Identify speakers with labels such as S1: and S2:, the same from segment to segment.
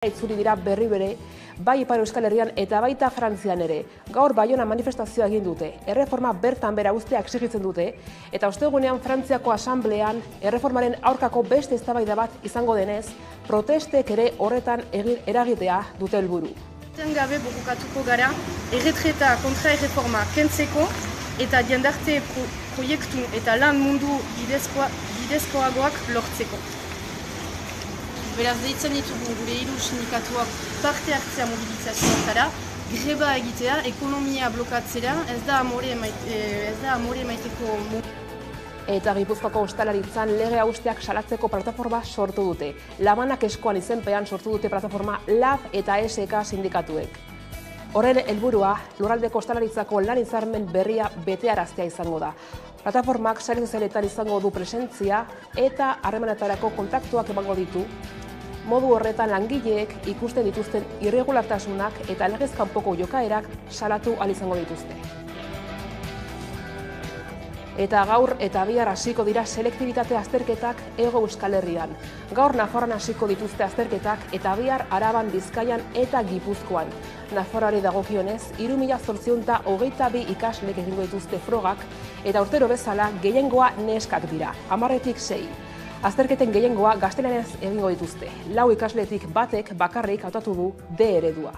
S1: Itzuli dira berri bere, bai Ipar Euskal Herrian eta baita Frantzian ere. Gaur Baionan manifestazioa egin dute. Erreforma bertan bera uztea exigitzen dute eta ostegunean Frantziako Asamblean erreformaren aurkako beste eztabaida bat izango denez, protestek ere horretan eragitea dute helburu.
S2: Gabe borrokatuko gara, erretreta kontra erreforma kentzeko eta jendarte proiektu eta lan mundu bidezkoagoak lortzeko. Beraz, deitzen ditugu gure hiru sindikatuak parte hartzea mobilizazioetara, greba egitea, ekonomia blokatzera, ez da amore emaiteko
S1: Eta Gipuzkoako ostalaritzan lege hausteak salatzeko plataforma sortu dute. Labanak eskoan izenpean sortu dute plataforma LAB eta SK sindikatuek. Horren helburua, lurraldeko ostalaritzako lan hitzarmen berria betearaztea izango da. Plataformak sare sozialetan izango du presentzia eta harremanetarako kontaktuak emango ditu. Modu horretan langileek ikusten dituzten irregulartasunak eta legez kanpoko jokaerak salatu ahal izango dituzte. Eta gaur eta bihar hasiko dira selektibitate azterketak Hego Euskal Herrian. Gaur Nafarroan hasiko dituzte azterketak eta bihar Araban, Bizkaian eta Gipuzkoan. Nafarroari dagokionez, 3.822 ikaslek egingo dituzte frogak eta urtero bezala gehiengoa neskak dira, 10-tik 6. Azterketen gehiengoa gaztelaniaz egingo dituzte. 4 ikasletik batek bakarrik hautatu du D eredua.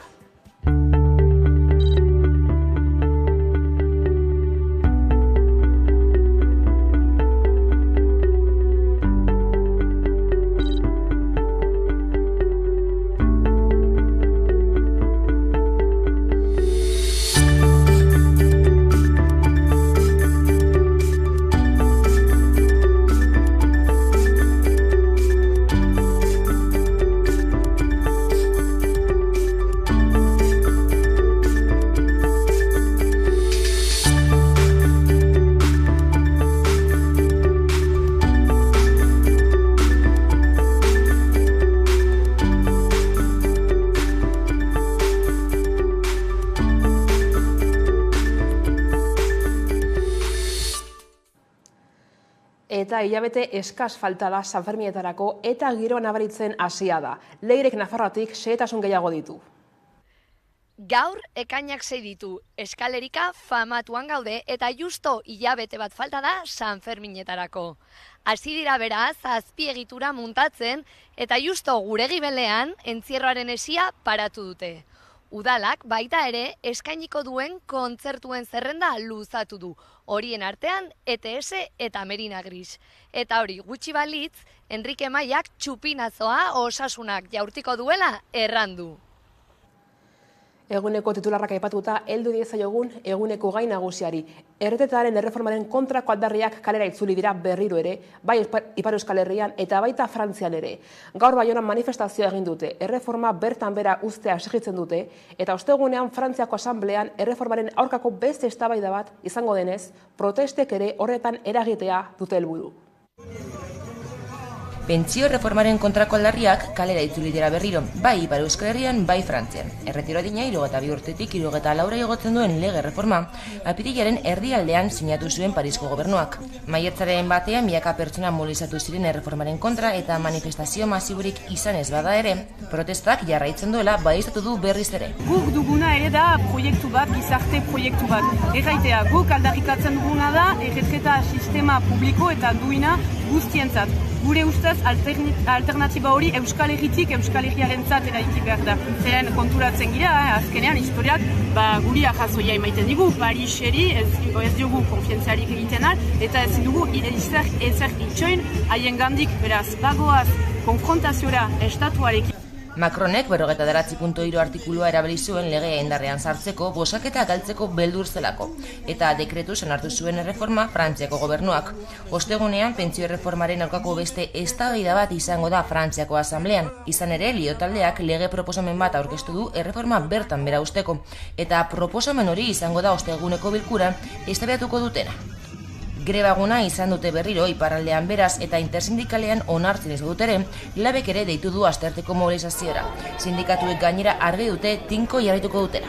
S1: Eta hilabete eskas falta da Sanferminetarako eta giroa nabaritzen hasia da. Leirek Nafarroatik xehetasun gehiago ditu.
S3: Gaur ekainak 6 ditu, eskalerika famatuan gaude eta justo hilabete bat falta da Sanferminetarako. Hasi dira beraz, azpiegitura muntatzen eta justo gure gibelean entzierroaren esia paratu dute. Udalak baita ere eskainiko duen kontzertuen zerrenda luzatu du. Horien artean ETS eta Merina Gris. Eta hori gutxi balitz, Enrique Maiak txupinazoa osasunak jaurtiko duela errandu.
S1: Eguneko titularrak aipatuta heldu diezaiogun eguneko gai nagusiari. Erretetaren erreformaren kontrako aldarriak kalera itzuli dira berriro ere, bai Ipar Euskal Herrian eta baita Frantzian ere. Gaur Baionan manifestazioa egin dute, erreforma bertan bera uztea exigitzen dute, eta ostegunean Frantziako Asamblean erreformaren aurkako beste eztabaida bat izango denez, protestek ere horretan eragitea dute helburu.
S4: Pentsio reformaren kontrako aldarriak kalera itzuli dira berriro, bai Ipar Euskal Herrian, bai Frantzian. Erretiro adina 62 urtetik 64 igotzen duen lege reforma, apirilaren erdialdean sinatu zuen Parisko gobernuak. Maiatzaren batean milaka pertsona mobilizatu ziren erreformaren kontra eta manifestazio masiburik izan ez bada ere, protestak jarraitzen duela baieztatu du berriz ere.
S2: Guk duguna ere da proiektu bat, gizarte proiektu bat. Erraitea, guk aldarrikatzen duguna da erretreta sistema publiko eta duina guztientzat. Gure ustez alternatiba hori Euskal Herritik Euskal Herriarentzat eraiki behar da. Zeren konturatzen gira, azkenean historiak guri ahazoia emaiten digu, Pariseri ez diogu konfientziarik egiten al, eta ez dugu ezer itxoin haien gandik, beraz, bagoaz konfrontaziora estatuarekin.
S4: Macronek 49.3 artikulua erabili zuen legea indarrean sartzeko bosaketa galtzeko beldur zelako, eta dekretuz onartu zuen erreforma Frantziako gobernuak. Ostegunean pentsio erreformaren aurkako beste eztabaida bat izango da Frantziako Asamblean. Izan ere, Lio taldeak lege proposamen bat aurkeztu du erreforma bertan bera uzteko, eta proposamen hori izango da osteguneko bilkuran eztabaidatuko dutena. Grebaguna izan dute berriro iparraldean beraz eta intersindikalean onartzen ez dut ere, labek ere deitu du astearteko mobilizaziora. Sindikatuek gainera argi dute tinko jarraituko dutena.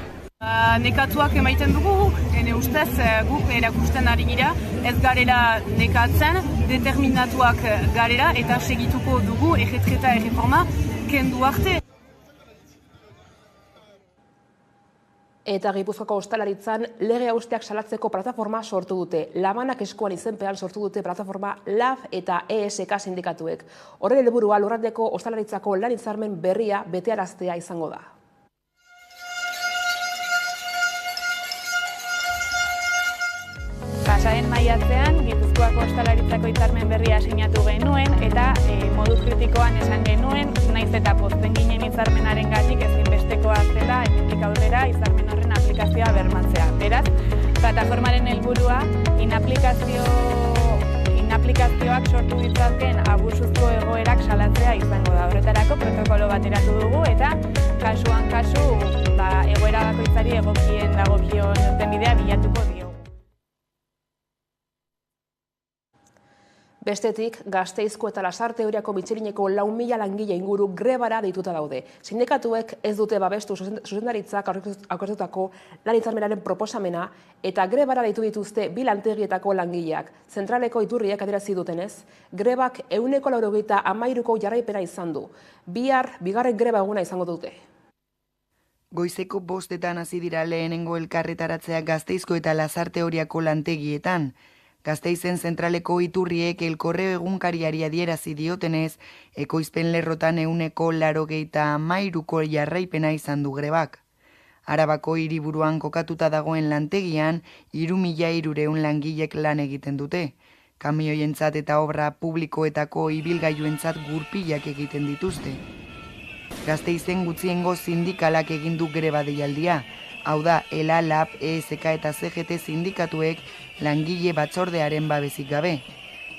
S2: Nekatuak emaiten dugu, ene ustez guk erakusten ari gira, ez garela nekatzen, determinatuak garela eta segituko dugu erretreta erreforma kendu arte.
S1: Eta Gipuzkoako ostalaritzan lege hausteak salatzeko plataforma sortu dute. Labanak eskuan izenpean sortu dute plataforma LAB eta ESK sindikatuek. Horren helburua lurraldeko ostalaritzako lan hitzarmen berria betearaztea izango da.
S5: Pasaren maiatzean, Gipuzkoako ostalaritzako hitzarmen berria sinatu genuen eta modu kritikoan esan genuen, naiz eta pozten ginen hitzarmenaren gatik ezinbestekoa zela hemendik aurrera hitzarmen horren aplikazioa bermatzea. Beraz, plataformaren helburua inaplikazioak sortu ditzakeen abusuzko egoerak salatzea izango da. Horretarako protokolo bat eratu dugu eta kasuan kasu egoera bakoitzari egokion irtenbidea bilatuko diogu.
S1: Bestetik, Gasteizko eta Lasarte Oriako Mitxelineko 4.000 langile inguru grebara deituta daude. Sindikatuek ez dute babestu zuzendaritzak aurkeztutako lan hitzarmenaren proposamena eta grebara deitu dituzte 2 lantegietako langileak. Zentraleko iturriek adierazi dutenez, grebak 93%ko jarraipena izan du. Bihar, bigarren greba eguna izango dute.
S6: Goizeko 5:00 hasi dira lehenengo elkarretaratzea Gasteizko eta Lasarte Oriako lantegietan. Gasteizen zentraleko iturriek El Correo egunkariari adierazi diotenez, ekoizpen lerrotan 83%ko jarraipena izan du grebak. Arabako hiriburuan kokatuta dagoen lantegian 3.300 langilek lan egiten dute. Kamioientzat eta obra publikoetako ibilgailuentzat gurpilak egiten dituzte. Gasteizen gutxiengo sindikalak egin du greba deialdia. Hau da, ELA, LAB, ESK eta CGT sindikatuek langile batzordearen babesik gabe.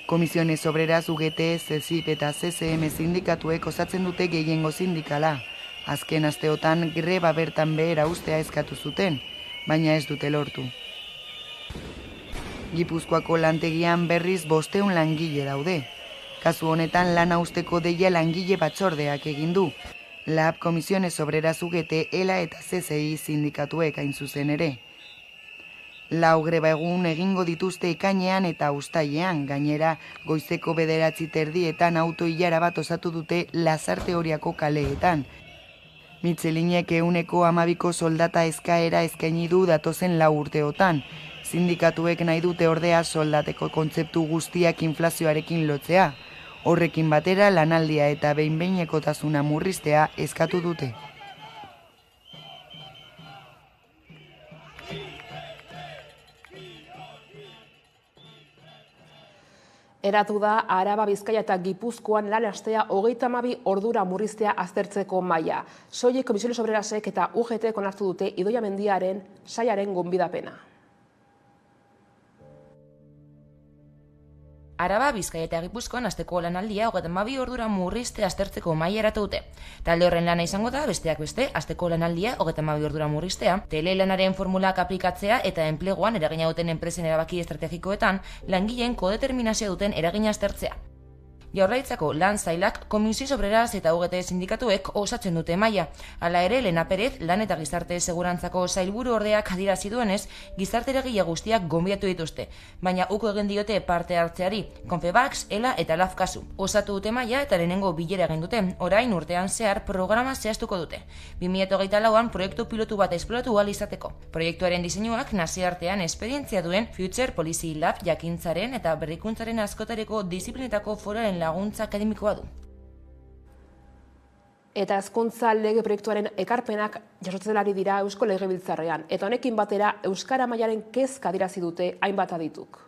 S6: Komisiones Obreras, UGT, CESIP eta CCM sindikatuek osatzen dute gehiengo sindikala. Azken asteotan greba bertan behera ustea eskatu zuten, baina ez dute lortu. Gipuzkoako lantegian berriz 500 langile daude. Kasu honetan lana uzteko deia langile batzordeak egin du. LAB, Komisiones Obreras, UGT, ELA eta CCI sindikatuek hain zuzen ere. 4 greba egun egingo dituzte ekainean eta uztailean, gainera goizeko 9:30 auto-ilara bat osatu dute Lasarte Oriako kaleetan. Mitxelinek 112ko soldata eskaera eskaini du datozen 4 urteotan. Sindikatuek nahi dute ordea soldateko kontzeptu guztiak inflazioarekin lotzea. Horrekin batera lanaldia eta behin-behinekotasuna murriztea eskatu dute.
S1: Eratu da Araba, Bizkaia eta Gipuzkoan lan astea 32 ordura murriztea aztertzeko maila. Soilik Komisiones Obrerasek eta UGT onartu dute Idoia Mendiaren sailaren gonbidapena.
S4: Araba, Bizkaia eta Gipuzkoan asteko lanaldia 32 ordura murrizte aztertzeko maila eratu dute. Talde horren lana izango da, besteak beste, asteko lanaldia 32 ordura murriztea, telelanaren formulak aplikatzea eta enpleguan eragina duten enpresen erabaki estrategikoetan langileen kodeterminazioa duten eragina aztertzea. Jaurlaritzako lan sailak Komisiones Obreras eta UGT sindikatuek osatzen dute maila. Hala ere, Lena Perez, lan eta gizarte segurantzako sailburu ordeak adierazi duenez, gizarte eragile guztiak gonbidatu dituzte, baina uko egin diote parte hartzeari, Confebask, ELA eta LAB kasu. Osatu dute maila eta lehenengo bilera egin dute, orain urtean zehar programa zehaztuko dute. 2024an proiektu pilotu bat esploratu ahal izateko. Proiektuaren diseinuak nazioartean esperientzia duen Future Policy Lab jakintzaren eta berrikuntzaren askotariko disiplinetako foroaren laguntza akademikoa du.
S1: Eta hezkuntza lege proiektuaren ekarpenak jasotzen ari dira Eusko Legebiltzarrean, eta honekin batera euskara mailaren kezka adierazi dute hainbat adituk.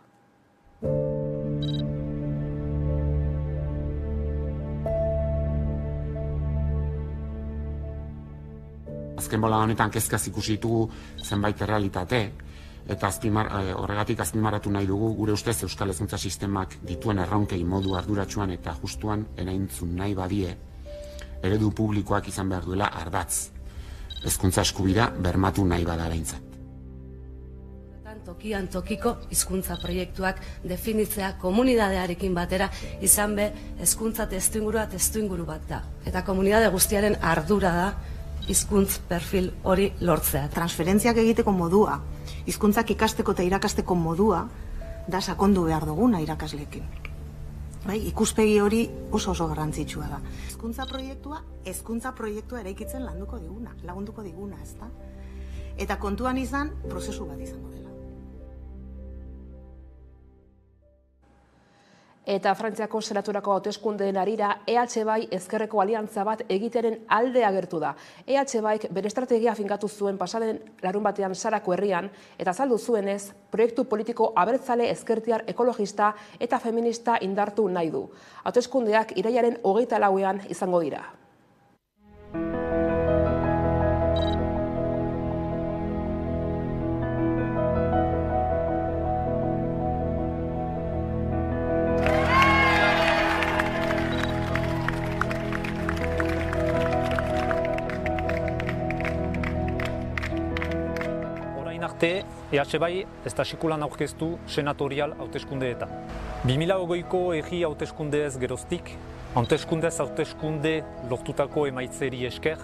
S7: Azken bola honetan kezkaz ikusi ditugu zenbait errealitate, eta horregatik azpimarratu nahi dugu gure ustez euskal hezkuntza sistemak dituen erronkei modu arduratsuan eta justuan erantzun nahi badie, eredu publikoak izan behar duela ardatz. Hezkuntza eskubidea bermatu nahi bada behintzat.
S8: Tokian tokiko hizkuntza proiektuak definitzea komunidadearekin batera izan be hezkuntza testuinguru bat da. Eta komunitate guztiaren ardura da hizkuntz perfil hori lortzea.
S9: Transferentziak egiteko modua, hizkuntzak ikasteko eta irakasteko modua da sakondu behar duguna irakasleekin. Bai, ikuspegi hori oso garrantzitsua da. Hezkuntza proiektua eraikitzen lagunduko diguna, ezta? eta kontuan izan prozesu bat izango dela.
S1: Eta Frantziako Senaturako hauteskundeen harira EH Bai ezkerreko aliantza bat egiteren alde agertu da. EH Baik bere estrategia finkatu zuen pasaden larunbatean Sarako herrian eta azaldu zuenez, proiektu politiko abertzale ezkertiar ekologista eta feminista indartu nahi du. Hauteskundeak irailaren 24ean izango dira.
S10: EH Bai ez da sekulan aurkeztu senatorial hauteskundeetan. 2020ko egi hauteskundeez geroztik, hauteskunde lortutako emaitzeri esker,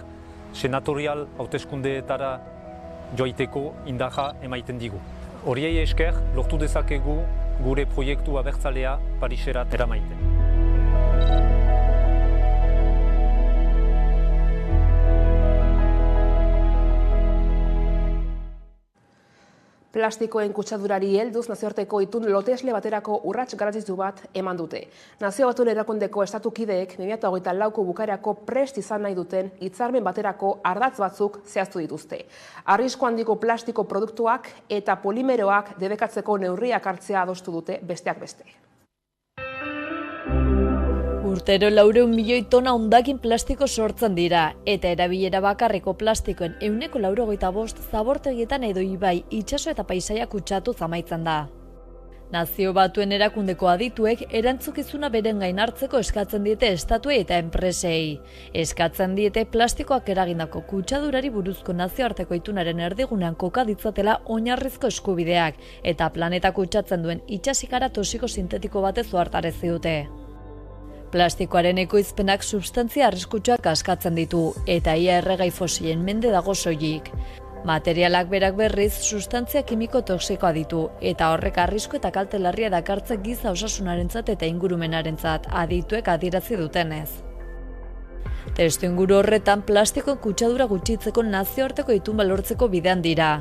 S10: senatorial hauteskundeetara joaiteko indarra emaiten digu. Horiei esker lortu dezakegu gure proiektu abertzalea Pariserat eramaiten.
S1: Plastikoen kutsadurari helduz nazioarteko itun lotesle baterako urrats garrantzitsu bat eman dute. Nazio Batuen Erakundeko estatukideek 2024ko bukaerako prest izan nahi duten hitzarmen baterako ardatz batzuk zehaztu dituzte. Arrisku handiko plastiko produktuak eta polimeroak debekatzeko neurriak hartzea adostu dute besteak beste.
S11: Urtero 400 milioi tona hondakin plastiko sortzen dira, eta erabilera bakarreko plastikoen 185 zabortegietan edo ibai, itsaso eta paisaia kutsatu zamaitzen da. Nazio Batuen Erakundeko adituek erantzukizuna beren gain hartzeko eskatzen diete estatuei eta enpresei. Eskatzen diete plastikoak eragindako kutsadurari buruzko nazioarteko itunaren erdigunean koka ditzatela oinarrizko eskubideak, eta planeta kutsatzen duen itsasikara tosiko sintetiko batez ohartarazi dute. Plastikoaren ekoizpenak substantzia arriskutsuak askatzen ditu, eta ia erregai fosilen mende dago soilik. Materialak berak berriz substantzia kimiko toxikoa ditu, eta horrek arrisku eta kalte larria dakartze giza osasunarentzat eta ingurumenarentzat adituek adierazi dutenez. Testuinguru horretan plastikoen kutsadura gutxitzeko nazioarteko itun lortzeko bidean dira.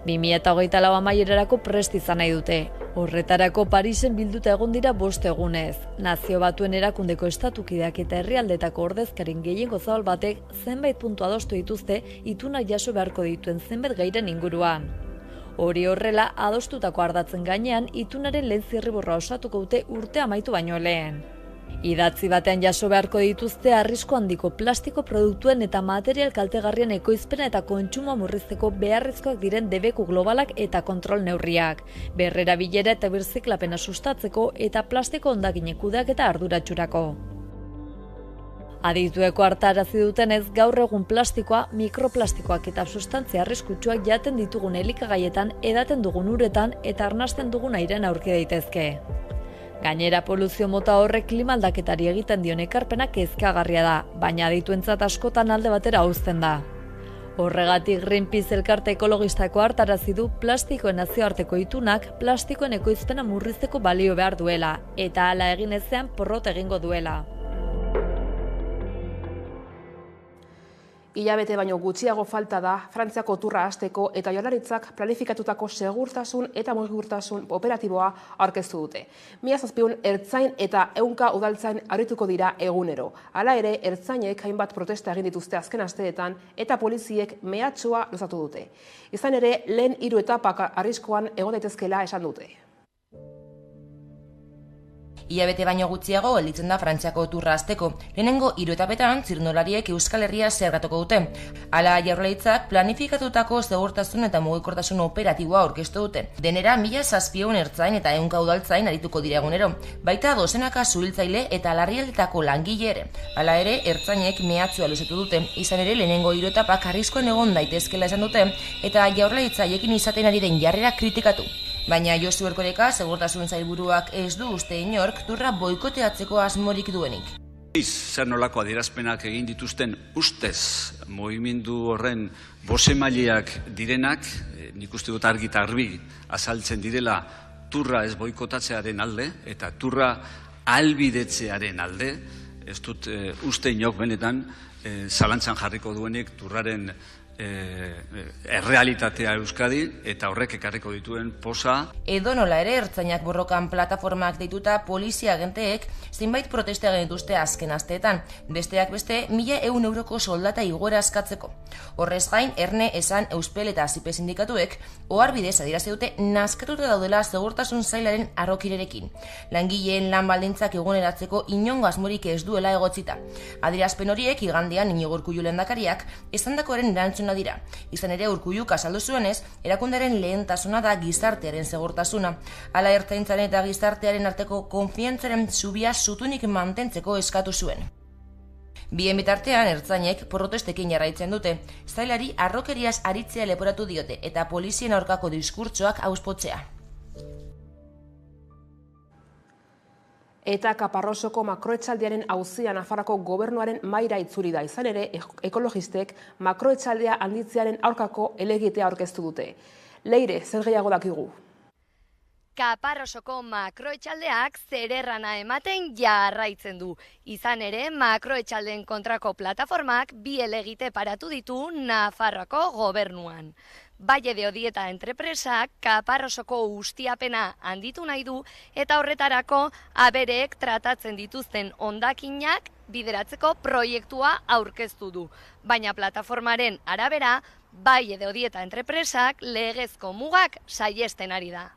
S11: 2024 amaierarako prest izan nahi dute. Horretarako Parisen bilduta egon dira 5 egunez. Nazio Batuen Erakundeko estatukideak eta herrialdetako ordezkarin gehiengo zabal batek zenbait puntu adostu dituzte ituna jaso beharko dituen zenbait gairen inguruan. Hori horrela, adostutako ardatzen gainean itunaren lehen zirriborra osatuko dute urte amaitu baino lehen. Idatzi batean jaso beharko dituzte arrisku handiko plastiko produktuen eta material kaltegarrien ekoizpena eta kontsumoa murrizteko beharrezkoak diren debeku globalak eta kontrol neurriak, berrerabilera eta birziklapena sustatzeko eta plastiko hondakinen kudeaketa arduratsurako. Aditueko hartarazi dutenez, gaur egun plastikoa, mikroplastikoak eta sustantzia arriskutsuak jaten ditugun elikagaietan, edaten dugun uretan eta arnasten dugun airean aurki daitezke. Gainera, poluzio mota horrek klima aldaketari egiten dion ekarpena kezkagarria da, baina adituentzat askotan alde batera uzten da. Horregatik Greenpeace elkarte ekologistako hartarazi du plastikoen nazioarteko itunak plastikoen ekoizpena murrizteko balio behar duela, eta hala egin ezean porrot egingo duela.
S1: Hilabete baino gutxiago falta da Frantziako turra hasteko eta Jaurlaritzak planifikatutako segurtasun eta mugikortasun operatiboa aurkeztu dute. 1700 ertzain eta 100 udaltzain arituko dira egunero. Hala ere, ertzainek hainbat protesta egin dituzte azken asteetan eta poliziek mehatxua luzatu dute. Izan ere, lehen 3 etapak arriskuan egon daitezkeela esan dute.
S4: Hilabete baino gutxiago gelditzen da Frantziako turra hasteko. Lehenengo 3 etapetan txirrindulariek Euskal Herria zerratuko dute. Hala, Jaurlaritzak planifikatutako segurtasun eta mugikortasun operatiboa aurkeztu dute. Denera 1700 ertzain eta 100 udaltzain arituko dira egunero. Baita dozenaka suhiltzaile eta larrialdetako langile ere. Hala ere, ertzainek mehatxua luzatu dute. Izan ere, lehenengo 3 etapak arriskoen egon daitezkela esan dute eta Jaurlaritza haiekin izaten ari den jarrera kritikatu. Baina Josu Erkoreka, segurtasun sailburuak ez du uste inork turra boikoteatzeko asmorik duenik.
S12: Zer nolako adierazpenak egin dituzten ustez mugimendu horren bosemaileak direnak, nik uste dut argi eta garbi azaltzen direla turra ez boikotatzearen alde eta turra ahalbidetzearen alde, ez dut uste inok benetan zalantzan jarriko duenik turraren errealitatea Euskadin eta horrek ekarriko dituen posa.
S4: Edonola ere ertzainak borrokan plataformak deituta polizia agenteek zenbait protesta egin dituzte azken asteetan, besteak beste 1.100 euroko soldata igoera eskatzeko. Horrez gain, Erne, Esan, Euspel eta Zipe sindikatuek oharbidez adierazi dute nazkatuta daudela segurtasun sailaren arrokirerekin. Langileen lan baldintzak eguneratzeko inongo asmorik ez duela egotzita. Adierazpen horiek igandean Iñigo Urkullu lehendakariak esandakoaren erantzuna dira. Izan ere Urkulluk azaldu zuenez, erakundaren lehentasuna da gizartearen segurtasuna. Hala ertzaintzaren eta gizartearen arteko konfiantzaren zubia zutunik mantentzeko eskatu zuen. Bien bitartean ertzainek protestekin jarraitzen dute, zailari arrokeriaz aritzea leporatu diote eta polizien aurkako diskurtsoak auspotzea.
S1: Eta Kaparrosoko makroetxaldiaren auzia Nafarroako gobernuaren mahaira itzuli da. Izan ere, ekologistek makroetxaldea handitzearen aurkako helegitea aurkeztu dute. Leire, zer gehiago dakigu?
S3: Kaparrosoko makroetxaldeak zererrana ematen jarraitzen du. Izan ere, makroetxaldeen kontrako plataformak bi helegite paratu ditu Nafarroako gobernuan. Valle de Odieta entrepresak Kaparrosoko ustiapena handitu nahi du eta horretarako abereek tratatzen dituzten hondakinak bideratzeko proiektua aurkeztu du. Baina plataformaren arabera, Valle de Odieta entrepresak legezko mugak saihesten ari da.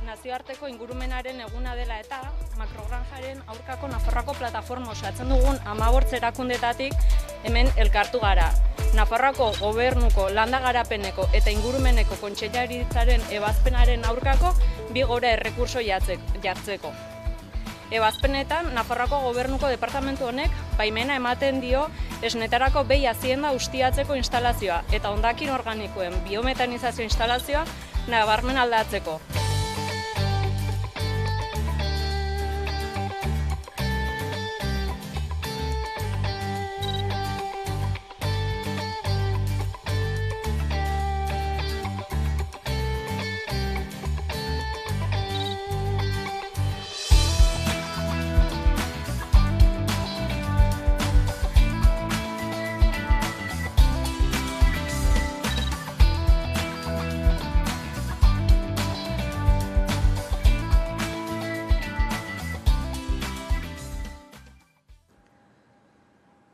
S13: Nazioarteko ingurumenaren eguna dela eta makrogranjaren aurkako Nafarroako plataforma osatzen dugun 15 erakundetatik hemen elkartu gara. Nafarroako gobernuko landa garapeneko eta ingurumeneko kontseilaritzaren ebazpenaren aurkako bi gora errekurso jartzeko. Ebazpenetan, Nafarroako gobernuko departamentu honek baimena ematen dio esnetarako behi hazienda ustiatzeko instalazioa eta hondakin organikoen biometanizazio instalazioa nabarmen aldatzeko.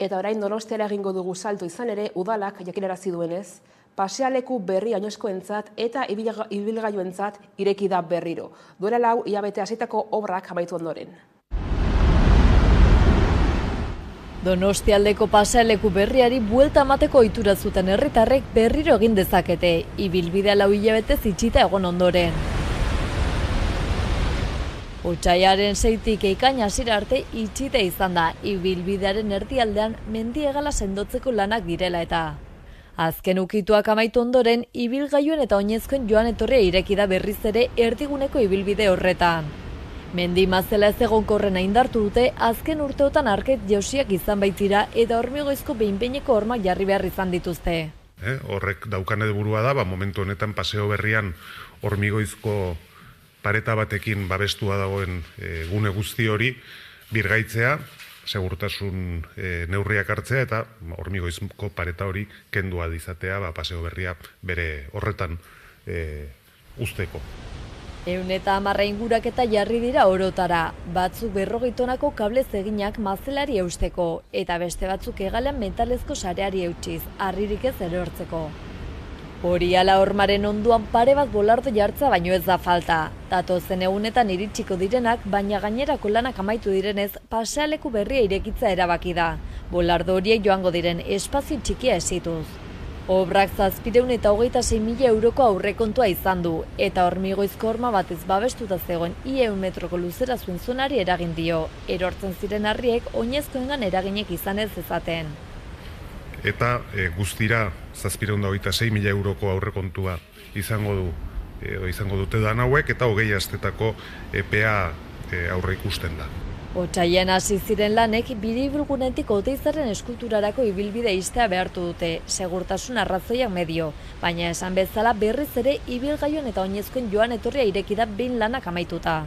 S1: Eta orain Donostiara egingo dugu salto, izan ere udalak jakinarazi duenez, pasealeku berri oinezkoentzat eta ibilgailuentzat ireki da berriro. Duela 4 hilabete hasitako obrak amaitu ondoren.
S11: Donostialdeko pasealeku berriari buelta emateko ohitura zuten herritarrek berriro egin dezakete, ibilbidea 4 hilabetez itxita egon ondoren. Otsaiaren 6tik ekaina hasiera arte itxita izan da, ibilbidearen erdialdean mendiegala sendotzeko lanak direla eta. Azken ukituak amaitu ondoren, ibilgailuen eta oinezkoen joan etorria ireki da berriz ere erdiguneko ibilbide horretan. Mendi mazela ez egonkorrena indartu dute, azken urteotan arket jausiak izan baitira eta hormigoizko behin-behineko hormak jarri behar izan dituzte.
S14: Horrek daukan helburua da, momentu honetan paseo berrian hormigoizko pareta batekin babestua dagoen gune guzti hori birgaitzea, segurtasun neurriak hartzea eta hormigoizko pareta hori kendua izatea paseo berria bere horretan uzteko.
S11: 110 inguraketa jarri dira orotara, batzuk 40 tonako kablez eginak mazelari eusteko eta beste batzuk hegalean metalezko sareari eutsiz, harririk ez erortzeko. Hori ala hormaren onduan pare bat bolardo jartza baino ez da falta. Datozen egunetan iritsiko direnak, baina gainerako lanak amaitu direnez, pasealeku berria irekitza erabaki da. Bolardo horiek joango diren espazio txikia esituz. Obrak 726.000 euroko aurrekontua izan du, eta hormigoizko horma batez babestuta zegoen 100 metroko luzera zuen zonari eragin dio. Erortzen ziren harriek oinezkoengan eraginek izan ez ezaten.
S14: Eta guztira 726.000 euroko aurrekontua izango dute dan hauek eta 20 astetako epea aurre ikusten da.
S11: Otsailean hasi ziren lanek biribilgunetik Oteizaren eskulturarako ibilbide ixtea behartu dute, segurtasun arrazoiak medio, baina esan bezala berriz ere ibilgailuen eta oinezkoen joan etorria ireki da behin lanak amaituta.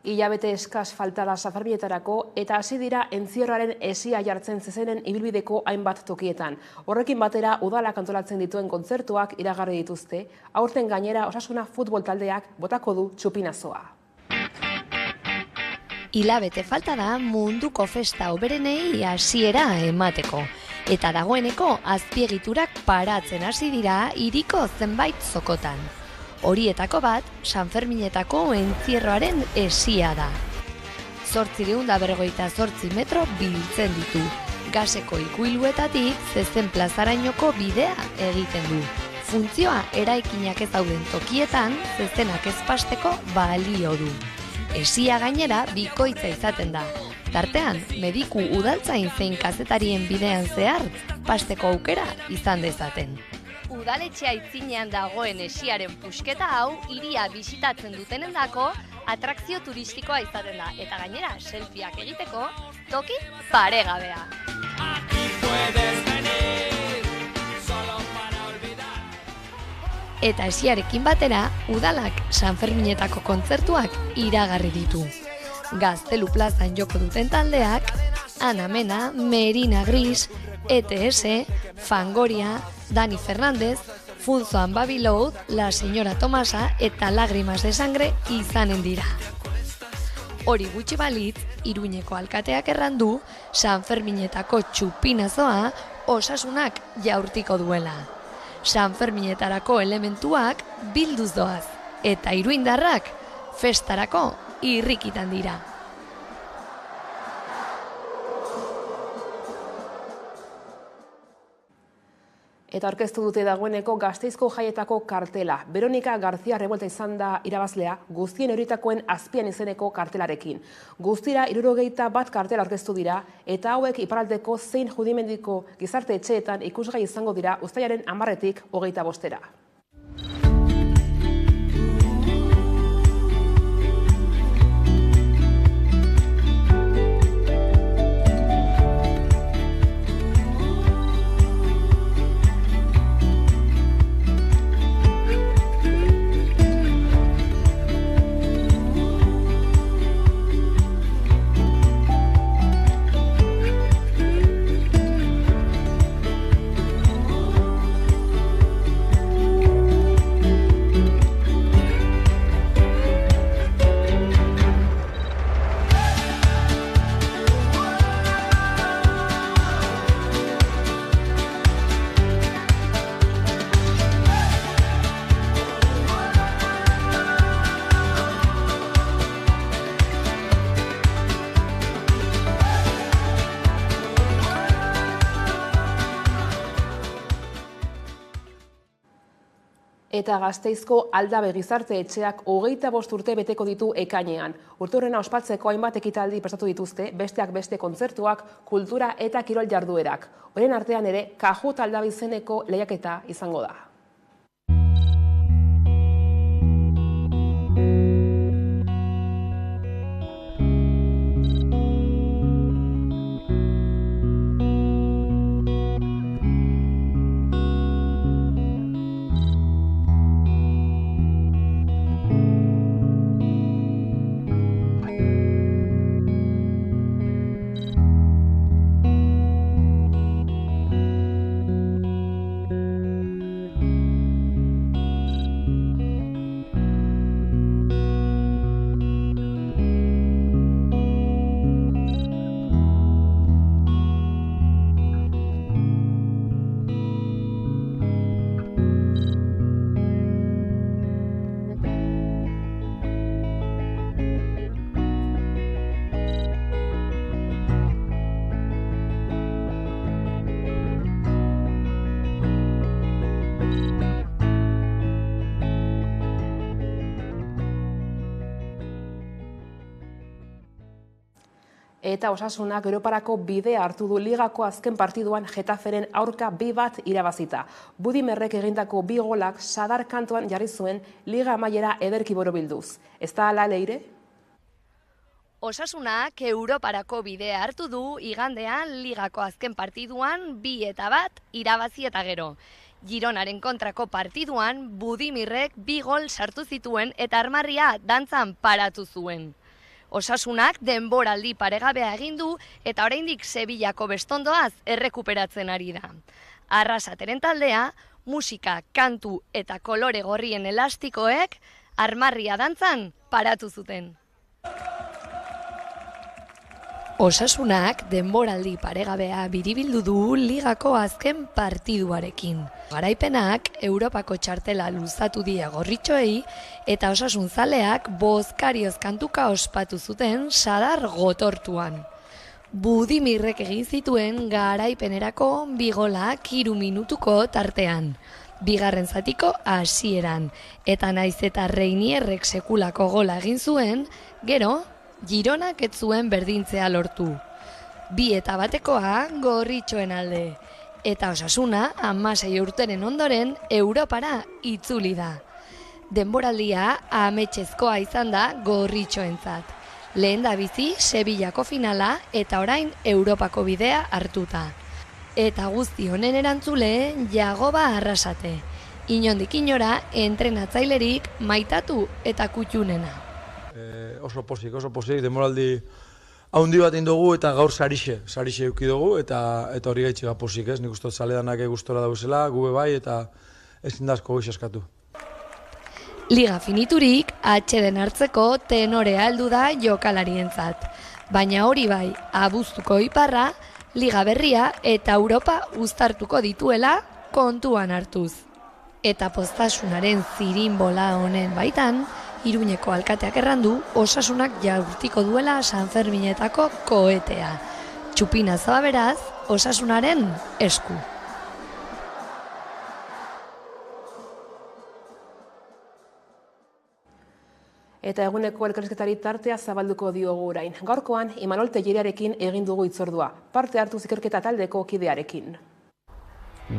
S1: Hilabete eskas falta da Sanferminetarako eta hasi dira entzierroaren hesia jartzen zezenen ibilbideko hainbat tokietan. Horrekin batera udalak antolatzen dituen kontzertuak iragarri dituzte, aurten gainera Osasuna futbol taldeak botako du txupinazoa.
S3: Hilabete falta da munduko festa hoberenei hasiera emateko. Eta dagoeneko azpiegiturak paratzen hasi dira hiriko zenbait zokotan. Horietako bat, Sanferminetako entzierroaren hesia da. 858 metro biltzen ditu. Gaseko ikuiluetatik zezen plazarainoko bidea egiten du. Funtzioa eraikinak ez dauden tokietan, zezenak ez pasteko balio du. Hesia gainera bikoitza izaten da. Tartean, mediku udaltzain zein kazetarien bidean zehar, pasteko aukera izan dezaten. Udaletxea itzinean dagoen hesiaren pusketa hau hiria bisitatzen dutenendako atrakzio turistikoa izaten da eta gainera selfieak egiteko toki paregabea. Eta hesiarekin batera udalak Sanferminetako kontzertuak iragarri ditu. Gaztelu plazan joko duten taldeak Ana Mena, Merina Gris, ETS, Fangoria, Dani Fernández, Funzoan Babiloud, La Señora Tomasa eta Lágrimas de Sangre izanen dira. Hori gutxi balitz, Iruñeko alkateak errandu, Sanferminetako txupinazoa Osasunak jaurtiko duela. Sanferminetarako elementuak bilduz doaz, eta iruindarrak festarako irrikitan dira.
S1: Eta aurkeztu dute dagoeneko Gasteizko jaietako kartela. Veronika García Revuelta izan da irabazlea, guztien horitakoen azpian izeneko kartelarekin. Guztira 61 kartela aurkeztu dira, eta hauek iparraldeko zein judimendiko gizarte etxeetan ikusgai izango dira uztailaren 10-tik 25-era. Eta Gasteizko Aldabe gizarte etxeak 25 urte beteko ditu ekainean. Urte horrena ospatzeko hainbat ekitaldi prestatu dituzte, besteak beste kontzertuak, kultura eta kirol jarduerak. Horien artean ere, Kajut Aldabe izeneko lehiaketa izango da. Eta Osasunak Europarako bidea hartu du ligako azken partiduan Getaferen aurka 2-1 irabazita. Budimerrek egindako 2 golak sadar kantuan jarri zuen liga amaiera ederki borobilduz. Ez da hala, Leire?
S3: Osasunak Europarako bidea hartu du igandean ligako azken partiduan 2-1 irabazi eta gero. Gironaren kontrako partiduan Budimirrek 2 gol sartu zituen eta armarria dantzan paratu zuen. Osasunak denboraldi paregabea egin du eta oraindik Sevillako bestondoaz errekuperatzen ari da. Arrasateren taldea, musika, kantu eta kolore gorrien elastikoek armarria dantzan paratu zuten. Osasunak denboraldi paregabea biribildu du ligako azken partiduarekin. Garaipenak Europako txartela luzatu die gorritxoei eta osasunzaleak bozkarioz kantuka ospatu zuten sadar gotortuan. Budimirrek egin zituen garaipenerako 2 golak 3 minutuko tartean. Bigarren zatiko hasieran eta naiz eta Reinierrek sekulako gola egin zuen, gero Gironak ez zuen berdintzea lortu. 2-1 gorritxoen alde. Eta Osasuna 16 urteren ondoren Europara itzuli da. Denboraldia ametsezkoa izan da gorritxoentzat. Lehen da bizi Sevillako finala eta orain Europako bidea hartuta. Eta guzti honen erantzule Jagoba Arrasate. Inondik inora entrenatzailerik maitatu eta kutxunena.
S15: Oso posik, demoraldi haundi bat dugu eta gaur sarixe euki dugu eta hori gaitxe bat posik, ez? Nik uste zaledanak gustora dauzela, gube bai eta ezin da asko goiz eskatu.
S3: Liga finiturik atxeden hartzeko tenorea heldu da jokalarientzat. Baina hori bai, abuztuko iparra, Liga berria eta Europa uztartuko dituela kontuan hartuz. Eta poztasunaren zirinbola honen baitan, Iruñeko alkateak errandu, Osasunak jaurtiko duela Sanferminetako koetea. Txupina zaba beraz, Osasunaren esku.
S1: Eta eguneko elkarrizketari tartea zabalduko diogu orain. Gaurkoan, Imanol Telleriarekin egin dugu hitzordua, parte hartu ikerketa taldeko kidearekin.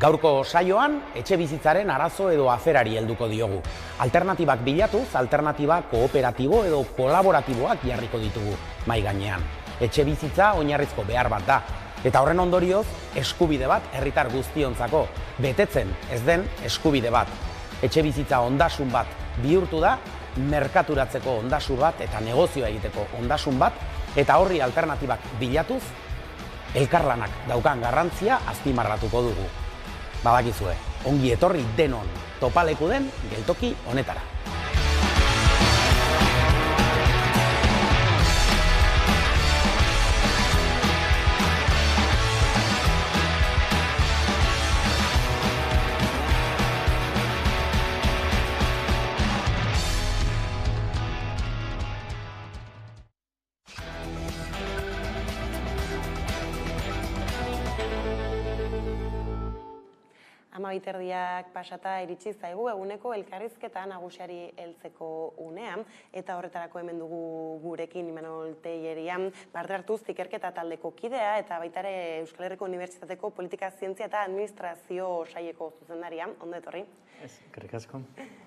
S16: Gaurko saioan, etxe bizitzaren arazo edo aferari helduko diogu. Alternatibak bilatuz, alternatiba kooperatibo edo kolaboratiboak jarriko ditugu mai gainean. Etxe bizitza oinarrizko behar bat da. Eta horren ondorioz, eskubide bat herritar guztiontzako, betetzen ez den eskubide bat. Etxe bizitza ondasun bat bihurtu da, merkaturatzeko ondasun bat eta negozioa egiteko ondasun bat, eta horri alternatibak bilatuz, elkarlanak daukan garrantzia azpimarratuko dugu. Badakizue, ongi etorri denon topaleku den geltoki honetara.
S17: Amabiterdiak pasata iritsi zaigu eguneko elkarrizketa nagusiari heltzeko unean, eta horretarako hemen dugu gurekin Imanol Telleria, parte hartuz ikerketa taldeko kidea eta baita ere Euskal Herriko Unibertsitateko Politika, Zientzia eta Administrazio saileko zuzendaria. Ondo etorri?
S18: Eskerrik asko.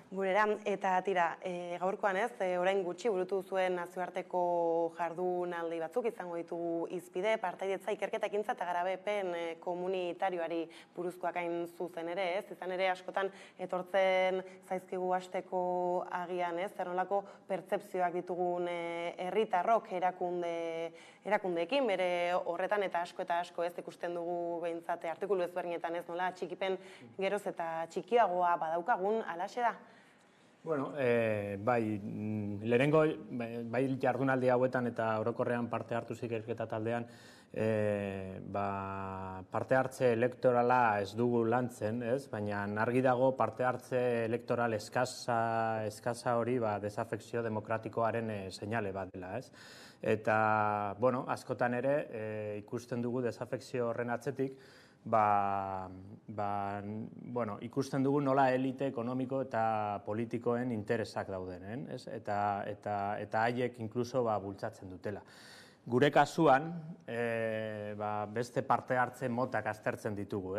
S17: Gurera, eta tira, gaurkoan ez, orain gutxi burutu zuen nazioarteko jardunaldi batzuk izango ditugu hizpide, partaidetza ikerketa ekintza eta garapen komunitarioari buruzkoak hain zuzen ere, ez? Izan ere askotan etortzen zaizkigu hasteko agian, ez? Zer nolako pertzepzioak ditugun herritarrok erakundeekin, bere horretan eta asko ez ikusten dugu behintzate artikulu ezberdinetan, ez nola txikipen geroz eta txikiagoa badaukagun, halaxe da?
S18: Bueno, bai, lehenengo, bai jardunaldi hauetan eta orokorrean parte hartu ikerketa taldean, parte hartze elektorala ez dugu lantzen, ez? Baina argi dago parte hartze elektoral eskasa hori desafekzio demokratikoaren seinale bat dela, ez? Eta, bueno, askotan ere ikusten dugu desafekzio horren atzetik, ikusten dugu nola elite ekonomiko eta politikoen interesak dauden, eta haiek inkluso bultzatzen dutela. Gure kasuan, beste parte hartze motak aztertzen ditugu,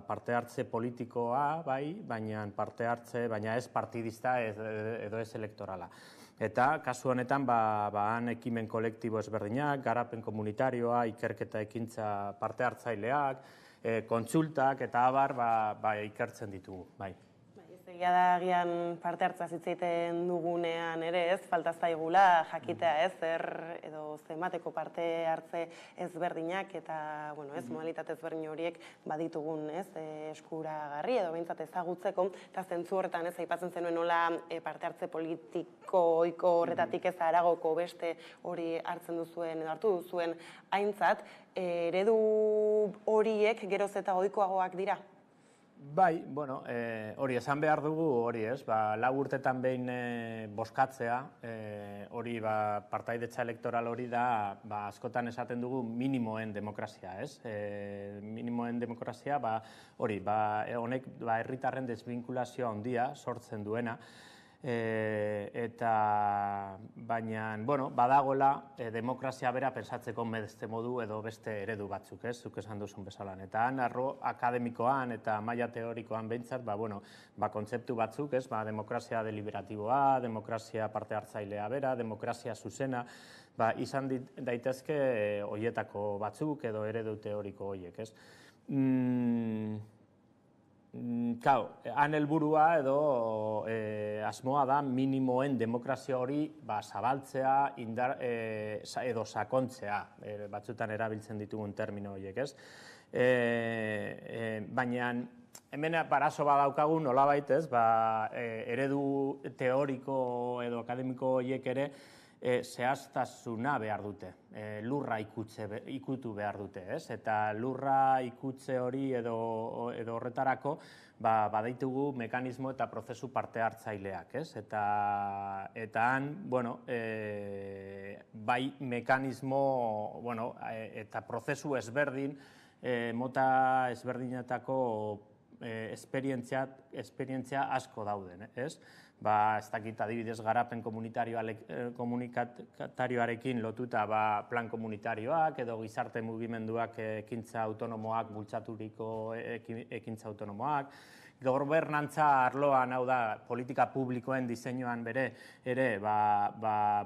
S18: parte hartze politikoa, baina ez partidista edo ez elektorala. Eta kasu honetan, han ekimen kolektibo ezberdinak, garapen komunitarioa, ikerketa ekintza parte hartzaileak, kontsultak eta abar ikertzen ditugu, bai.
S17: Egia da agian parte hartza zitzaiten dugunean ere, ez, falta zaigula jakitea, ez, zer edo zemateko parte hartze ezberdinak eta, bueno, ez, modalitate ezberdin horiek baditugun, ez, eskuragarri edo behintzat ezagutzeko, eta zentzu horretan, ez, aipatzen zenuen nola parte hartze politiko ohiko horretatik ez haragoko beste hori hartzen duzuen edo hartu duzuen aintzat, eredu horiek geroz eta ohikoagoak dira?
S18: Bai, bueno, hori esan behar dugu, hori ez, 4 urtetan behin bozkatzea, hori partaidetza elektoral hori da, askotan esaten dugu minimoen demokrazia, ez? Minimoen demokrazia, hori, honek herritarren desbinkulazioa handia sortzen duena, eta baina, bueno, badagoela demokrazia bera pensatzeko beste modu edo beste eredu batzuk, ez, zuk esan duzun bezalan. Eta han, arlo akademikoan eta maila teorikoan behintzat, kontzeptu batzuk, ez, demokrazia deliberatiboa, demokrazia parte hartzailea bera, demokrazia zuzena, izan daitezke horietako batzuk edo eredu teoriko horiek, ez. Han helburua edo asmoa da minimoen demokrazia hori zabaltzea edo sakontzea, batzutan erabiltzen ditugun termino horiek, ez? Baina hemen arazo badaukagu nolabait, ez? Eredu teoriko edo akademiko horiek ere zehaztasuna behar dute, lurra ikutu behar dute, ez? Eta lurra ikutze hori edo horretarako badaitugu mekanismo eta prozesu parte hartzaileak, ez? Eta han, bueno, bai mekanismo, bueno, eta prozesu ezberdin, mota ezberdinetako esperientzia asko dauden, ez? Ez dakit adibidez garapen komunitarioarekin lotuta plan komunitarioak edo gizarte mugimenduak ekintza autonomoak, bultzaturiko ekintza autonomoak, gobernantza arloan, hau da, politika publikoen diseinuan bere, ere,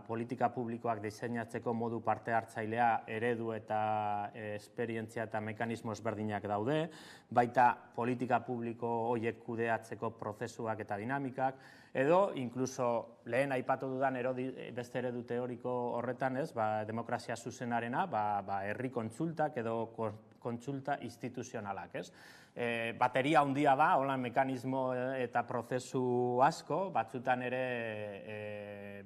S18: politika publikoak diseinatzeko modu parte hartzailea, eredu eta esperientzia eta mekanismo ezberdinak daude, baita politika publiko horiek kudeatzeko prozesuak eta dinamikak, edo, inkluso, lehen aipatu dudan beste eredu teoriko horretan, ez, demokrazia zuzenarena, herri kontsultak edo kontsulta instituzionalak, ez? Bateria handia da, holan mekanismo eta prozesu asko, batzutan ere,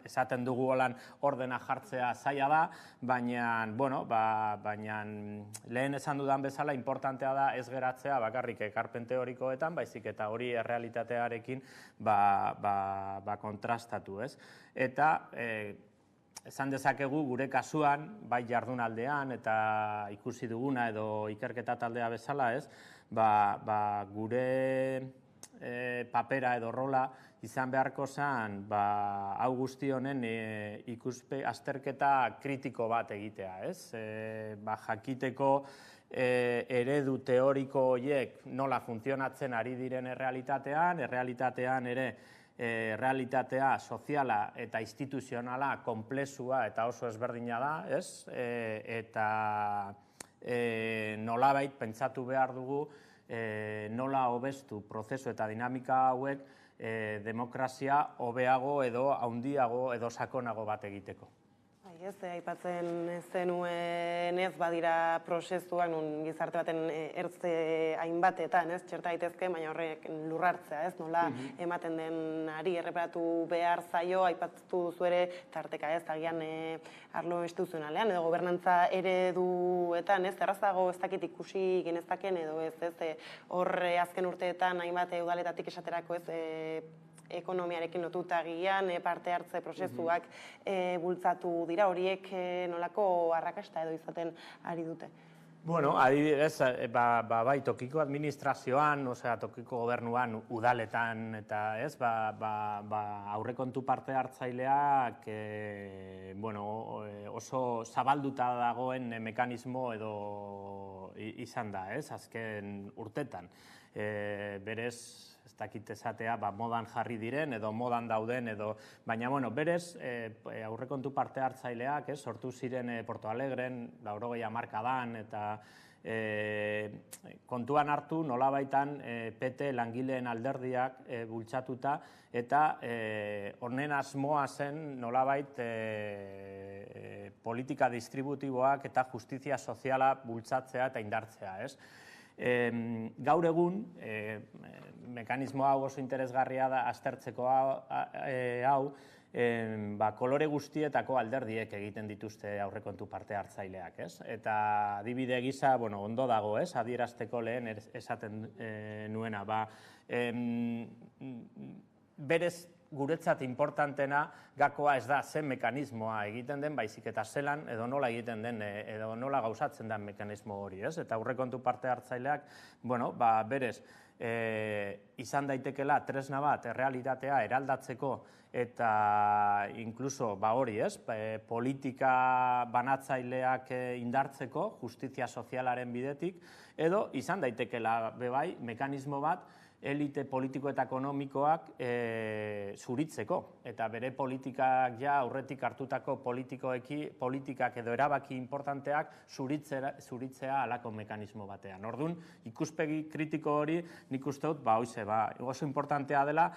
S18: esaten dugu holan ordena jartzea zaila da, baina lehen esan dudan bezala importantea da ez geratzea bakarrik ekarpen teorikoetan, baizik eta hori errealitatearekin kontrastatu, ez? Eta esan dezakegu gure kasuan, bai jardunaldean eta ikusi duguna edo ikerketa taldea bezala, ez, gure papera edo rola izan beharko zen, hau guzti honen azterketa kritiko bat egitea, ez? Jakiteko eredu teoriko horiek nola funtzionatzen ari diren errealitatean ere realitatea soziala eta instituzionala konplexua eta oso ezberdina da, ez? Eta nolabait pentsatu behar dugu nola hobestu prozesu eta dinamika hauek demokrazia hobeago edo handiago edo sakonago bat egiteko.
S17: Ez, aipatzen zenuen ez badira prozesuak nun gizarte baten ertze hainbatetan, ez, txerta daitezke, baina horrek lurrartzea, ez, nola ematen den ari erreparatu behar zaio, aipatu duzu ere tarteka, ez, agian arlo instituzionalean edo gobernantza ereduetan, ez, errazago ez dakit ikusi genezaken edo ez, horre azken urteetan hainbat udaletatik esaterako, ez, ekonomiarekin lotuta agian, parte hartze prozesuak bultzatu dira, horiek nolako arrakasta edo izaten ari dute?
S18: Bueno, adibidez, bai, tokiko administrazioan, tokiko gobernuan, udaletan, eta ez, aurrekontu parte hartzaileak oso zabalduta dagoen mekanismo edo izan da, ez, azken urtetan. Berez, ez dakit esatea, modan jarri diren edo modan dauden edo, baina, berez, aurrekontu parte hartzaileak, sortu ziren Porto Alegren, 80 hamarkadan, eta kontuan hartu nolabaitan PT langileen alderdiak bultzatuta eta honen asmoa zen nolabait politika distributiboak eta justizia soziala bultzatzea eta indartzea, ez? Gaur egun, mekanismo hau oso interesgarria da aztertzeko hau, kolore guztietako alderdiek egiten dituzte aurrekontu parte hartzaileak, ez? Eta adibide gisa, ondo dago, ez? Adierazteko lehen esaten nuena, berez guretzat importantena gakoa ez da zen mekanismoa egiten den, baizik eta zelan edo nola egiten den, edo nola gauzatzen den mekanismo hori, ez? Eta aurrekontu parte hartzaileak, berez, izan daitekela tresna bat errealitatea eraldatzeko eta inkluso hori, ez? Politika banatzaileak indartzeko, justizia sozialaren bidetik, edo izan daitekela bebai mekanismo bat elite politiko eta ekonomikoak zuritzeko. Eta bere politikak aurretik hartutako politikak edo erabaki importanteak zuritzea halako mekanismo batean. Orduan, ikuspegi kritiko hori nik uste dut, oso importantea dela,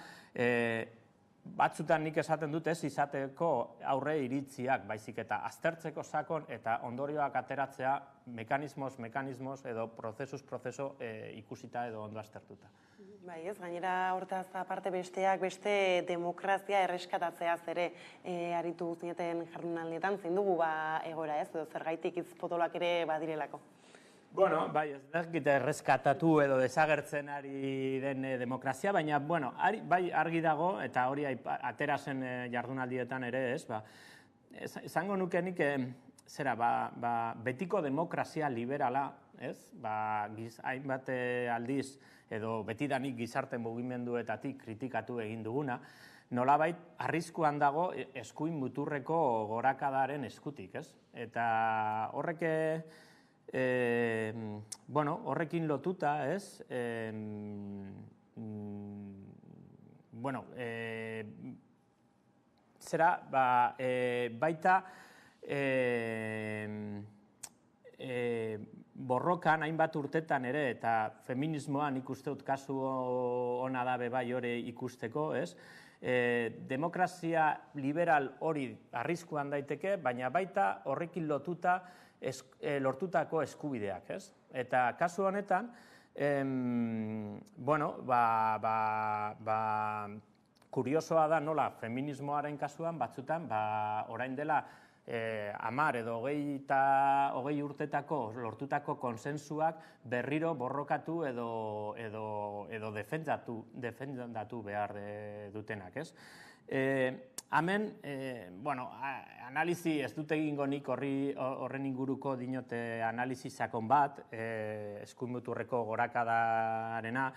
S18: batzutan nik esaten dut ez izateko aurre iritziak, baizik eta aztertzeko sakon eta ondorioak ateratzea mekanismos edo prozesu ikusita edo ondo aztertuta.
S17: Bai, ez, gainera hortaz aparte besteak beste demokrazia erreskatatzeaz ere aritu zineten jardunaldietan, zein dugu egora ez, edo zergaitik izpotolak ere badirelako.
S18: Bai, ez dakit erreskatatu edo desagertzen ari den demokrazia, baina, bai argi dago, eta hori atera zen jardunaldietan ere, ez, esango nuke nik, betiko demokrazia liberala, ez, hainbat aldiz, edo betidanik gizarte mugimenduetatik kritikatu egin duguna, nolabait arriskuan dago eskuin muturreko gorakadaren eskutik, ez? Eta horrekin lotuta, ez? Baita borrokan hainbat urtetan ere, eta feminismoan ikusteut kasu ona da bebai hori ikusteko, ez? Demokrazia liberal hori arriskuan daiteke, baina baita horrekin lotuta lortutako eskubideak, ez? Eta kasu honetan, kuriosoa da nola feminismoaren kasuan batzutan, orain dela 10 edo 20 urtetako lortutako konsensuak berriro borrokatu edo defendatu behar dutenak, ez? Hemen, analizi ez dut egingo nik horren inguruko dinote analizi sakon bat, eskuin muturreko gorakadarena,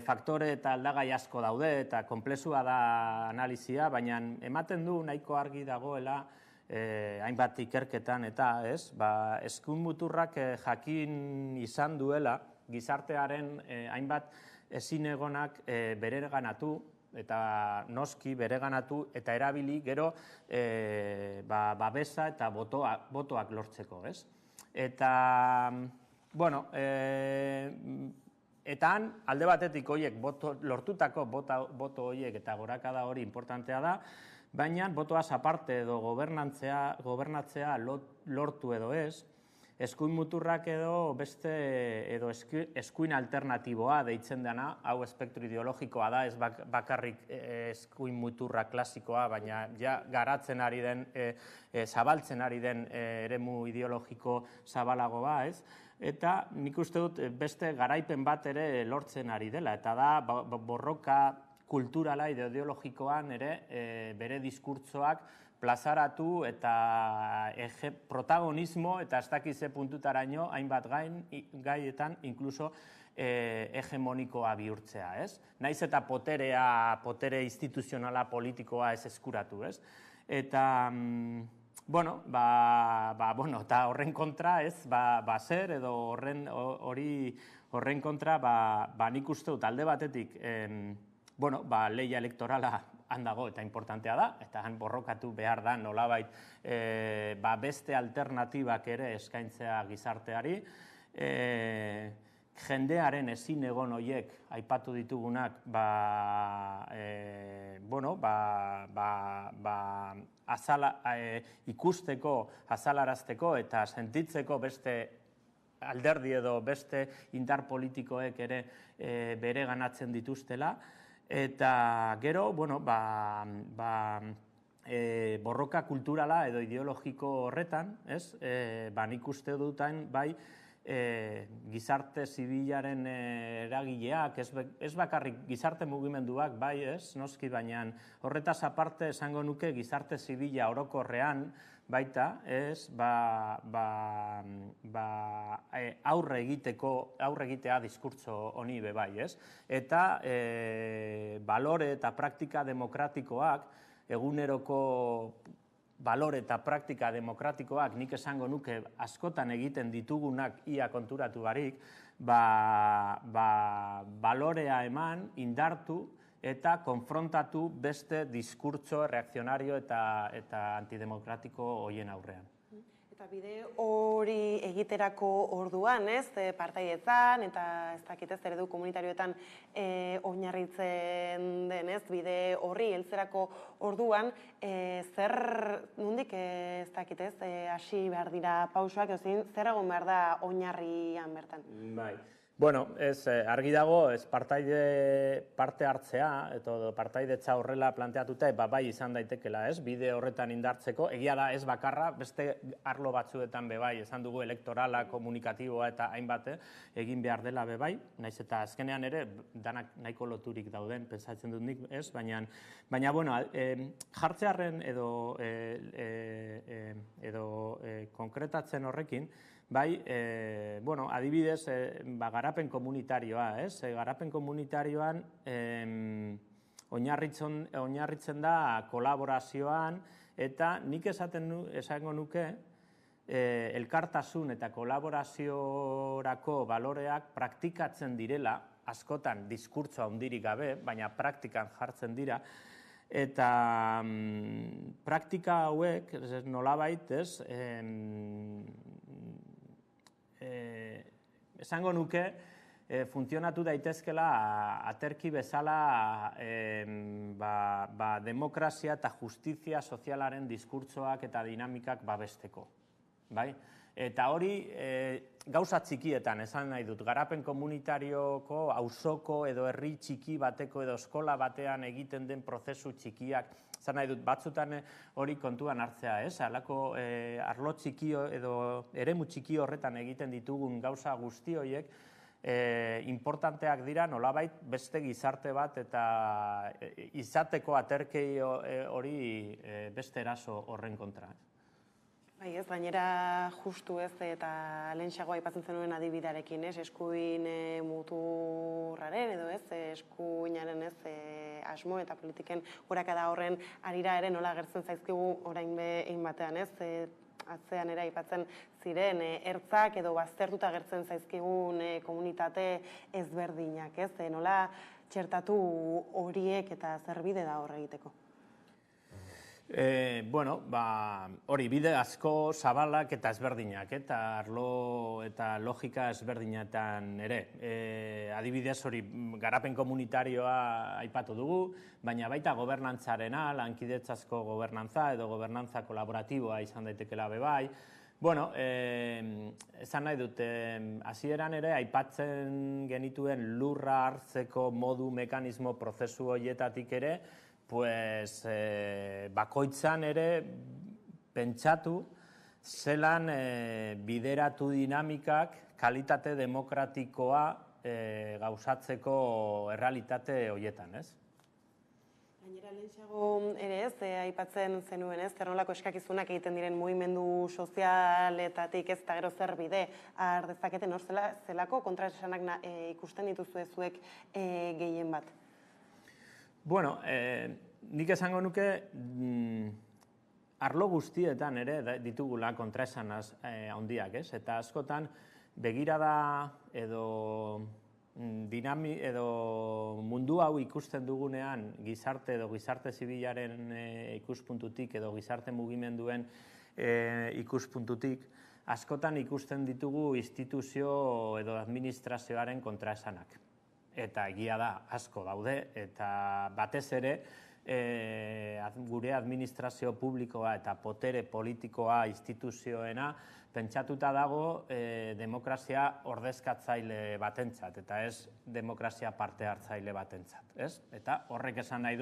S18: faktore eta aldagai asko daude eta konplexua da analizia, baina ematen du nahiko argi dagoela hainbat ikerketan eta eskuin muturrak jakin izan duela gizartearen hainbat ezinegonak bereganatu eta noski bereganatu eta erabili gero babesa eta botoak lortzeko, ez? Eta, eta han, alde batetik horiek lortutako boto horiek eta gorakada hori importantea da, baina botoaz aparte edo gobernatzea lortu edo ez, eskuin muturrak edo beste edo eskuin alternatiboa deitzen dena, hau espektro ideologikoa da, ez bakarrik eskuin muturra klasikoa, baina garatzen ari den, zabaltzen ari den eremu ideologiko zabalagoa, ez? Eta nik uste dut beste garaipen bat ere lortzen ari dela, eta da borroka kulturala ideologikoan ere bere diskurtsoak plazaratu eta protagonismo eta ez dakize puntutaraino hainbat gaietan inkluso hegemonikoa bihurtzea, ez? Naiz eta potere instituzionala politikoa ez eskuratu, ez? Eta, eta horren kontra, ez, zer edo horren kontra, nik uste dut alde batetik, lehia elektorala handago eta importantea da, eta han borrokatu behar da nolabait beste alternatibak ere eskaintzea gizarteari, jendearen ezin egon horiek aipatu ditugunak ikusteko, azalarazteko eta sentitzeko beste alderdi edo beste indar politikoek ere bere ganatzen dituztela. Eta gero, borroka kulturala edo ideologiko horretan, nik uste dutain, bai, gizarte zibilaren eragileak, ez bakarrik gizarte mugimenduak, bai, noski, baina horretaz aparte esango nuke gizarte zibila orokorrean baita, aurre egitea diskurtso honi bai, eta balore eta praktika demokratikoak, eguneroko balore eta praktika demokratikoak nik esango nuke askotan egiten ditugunak ia konturatu barik, balorea eman, indartu eta konfrontatu beste diskurtso reakzionario eta antidemokratiko horien aurrean.
S17: Eta bide hori egiterako orduan, partaidetzan eta ez dakitez eredu komunitarioetan oinarritzen denez, bide horri heltzerako orduan, nondik ez dakitez, hasi behar dira pausoak, zer egon behar da oinarrian bertan?
S18: Bai. Bueno, argi dago, partaide parte hartzea, eta partaidetza horrela planteatuta, bai izan daitekela, bide horretan indartzeko, egia da ez bakarra, beste arlo batzuetan bai, esan dugu elektorala, komunikatiboa eta hainbat egin behar dela bai, naiz eta azkenean ere, danak nahiko loturik dauden, pentsatzen dut nik, baina, bueno, jartzearen edo konkretatzen horrekin, bai, adibidez, garapen komunitarioa, garapen komunitarioan oinarritzen da kolaborazioan, eta nik esango nuke elkartasun eta kolaboraziorako baloreak praktikatzen direla, askotan diskurtso handirik gabe, baina praktikan jartzen dira, eta praktika hauek nolabait, esango nuke, funtzionatu daitezkela aterki bezala demokrazia eta justizia sozialaren diskurtsoak eta dinamikak babesteko. Eta hori gauza txikietan, esan nahi dut, garapen komunitarioko, auzoko edo herri txiki bateko edo eskola batean egiten den prozesu txikiak, esan nahi dut, batzutan hori kontuan hartzea, halako arlo txiki edo eremu txiki horretan egiten ditugun gauza guzti horiek, importanteak dira nolabait beste gizarte bat eta izateko aterkei hori beste eraso horren kontra.
S17: Bai, gainera justu eta lehentxeago aipatzen zenuen adibidearekin, eskuin muturraren edo eskuinaren asmo eta politiken gorakada horren arira ere nola agertzen zaizkigu orain behin batean, atzean ere aipatzen ziren ertzak edo baztertuta agertzen zaizkigun komunitate ezberdinak, nola txertatu horiek eta zer bide da horre egiteko?
S18: Hori, bide asko zabalak eta ezberdinak, eta arlo eta logika ezberdinetan ere. Adibidez hori, garapen komunitarioa aipatu dugu, baina baita gobernantzarena, lankidetzazko gobernantza edo gobernantza kolaboratiboa izan daitekela bebai. Esan nahi dut, hasieran ere aipatzen genituen lurra hartzeko modu mekanismo prozesu horietatik ere, bakoitzan ere pentsatu zelan bideratu dinamikak kalitate demokratikoa gauzatzeko errealitate horietan, ez?
S17: Gainera, lehentxeago ere aipatzen zenuen, zer nolako eskakizunak egiten diren mugimendu sozialetatik eta gero zer bide har dezaketen hor zelako kontraesanak ikusten dituzu zuek gehien bat?
S18: Bueno, nik esango nuke arlo guztietan ere ditugula kontraesanaz handiak, ez? Eta askotan begirada edo mundu hau ikusten dugunean gizarte edo gizarte zibilaren ikuspuntutik edo gizarte mugimenduen ikuspuntutik, askotan ikusten ditugu instituzio edo administrazioaren kontraesanak. Eta egia da, asko daude, eta batez ere, gure administrazio publikoa eta potere politikoa instituzioena pentsatuta dago demokrazia ordezkatzaile batentzat, eta ez demokrazia parte hartzaile batentzat. Eta horrek esan nahi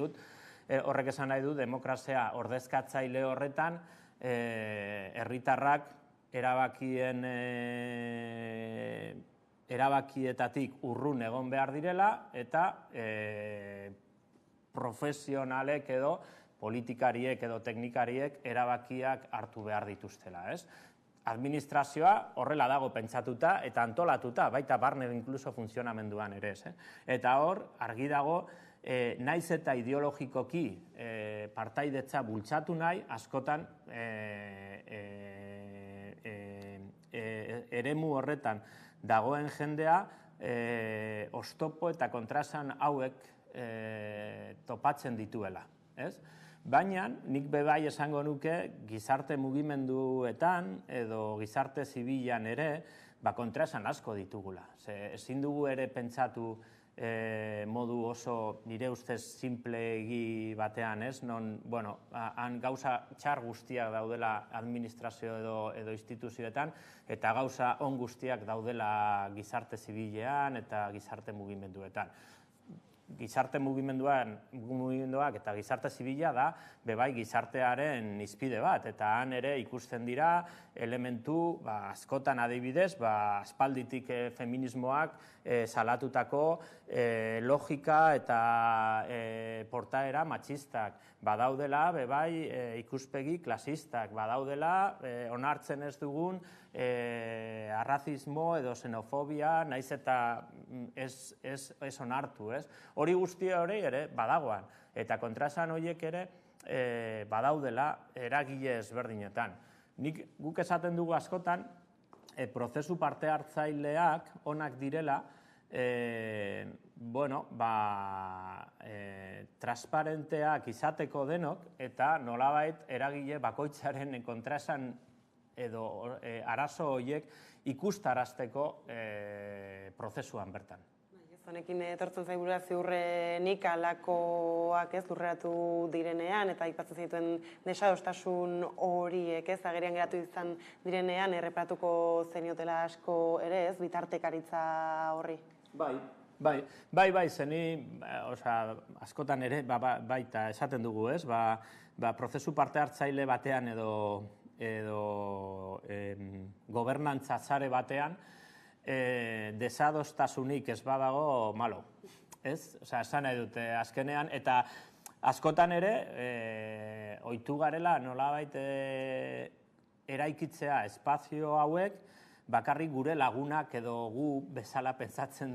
S18: du demokrazia ordezkatzaile horretan herritarrak erabakietatik urrun egon behar direla eta profesionalek edo politikariek edo teknikariek erabakiak hartu behar dituztela. Administrazioa horrela dago pentsatuta eta antolatuta, baita barne inkluso funtzionamenduan ere. Eta hor, argi dago, naiz eta ideologikoki partaidetza bultzatu nahi, askotan eremu horretan dagoen jendea oztopo eta kontraesan hauek topatzen dituela. Baina, nik bebai esango nuke gizarte mugimenduetan edo gizarte zibilan ere kontraesan asko ditugula. Ezin dugu ere pentsatu modu oso nire ustez simplegi batean, non han gauza txar guztiak daudela administrazio edo instituzioetan eta gauza on guztiak daudela gizarte zibilean eta gizarte mugimenduetan. Gizarte mugimenduak eta gizarte zibila da bebai gizartearen izpide bat, eta han ere ikusten dira elementu askotan adibidez aspalditik feminismoak salatutako logika eta portaera matxistak, badaudela bebai ikuspegi klasistak, badaudela onartzen ez dugun arrazismo edo xenofobia naiz eta ez onartu, hori guztia hori ere badagoan, eta kontraesan horiek ere badaudela eragile ezberdinetan. Guk esaten dugu askotan, prozesu parte hartzaileak onak direla, transparenteak izateko denok, eta nolabait eragile bakoitzaren kontraesan edo arazo horiek ikustarazteko prozesuan bertan.
S17: Honekin etortzen zaigura ziurrenik alakoak lurreratu direnean eta aipatzen zituen desadostasun horiek agerian geratu izan direnean erreparatuko zeniotela asko ere bitartekaritza horri. Bai, zeni askotan ere baita esaten dugu, prozesu parte hartzaile batean edo gobernantza sare batean desadostasunik ez badago malo. Esan nahi dute azkenean, eta askotan ere ohitu garela nolabait eraikitzea espazio hauek bakarrik gure lagunak edo gu bezala pentsatzen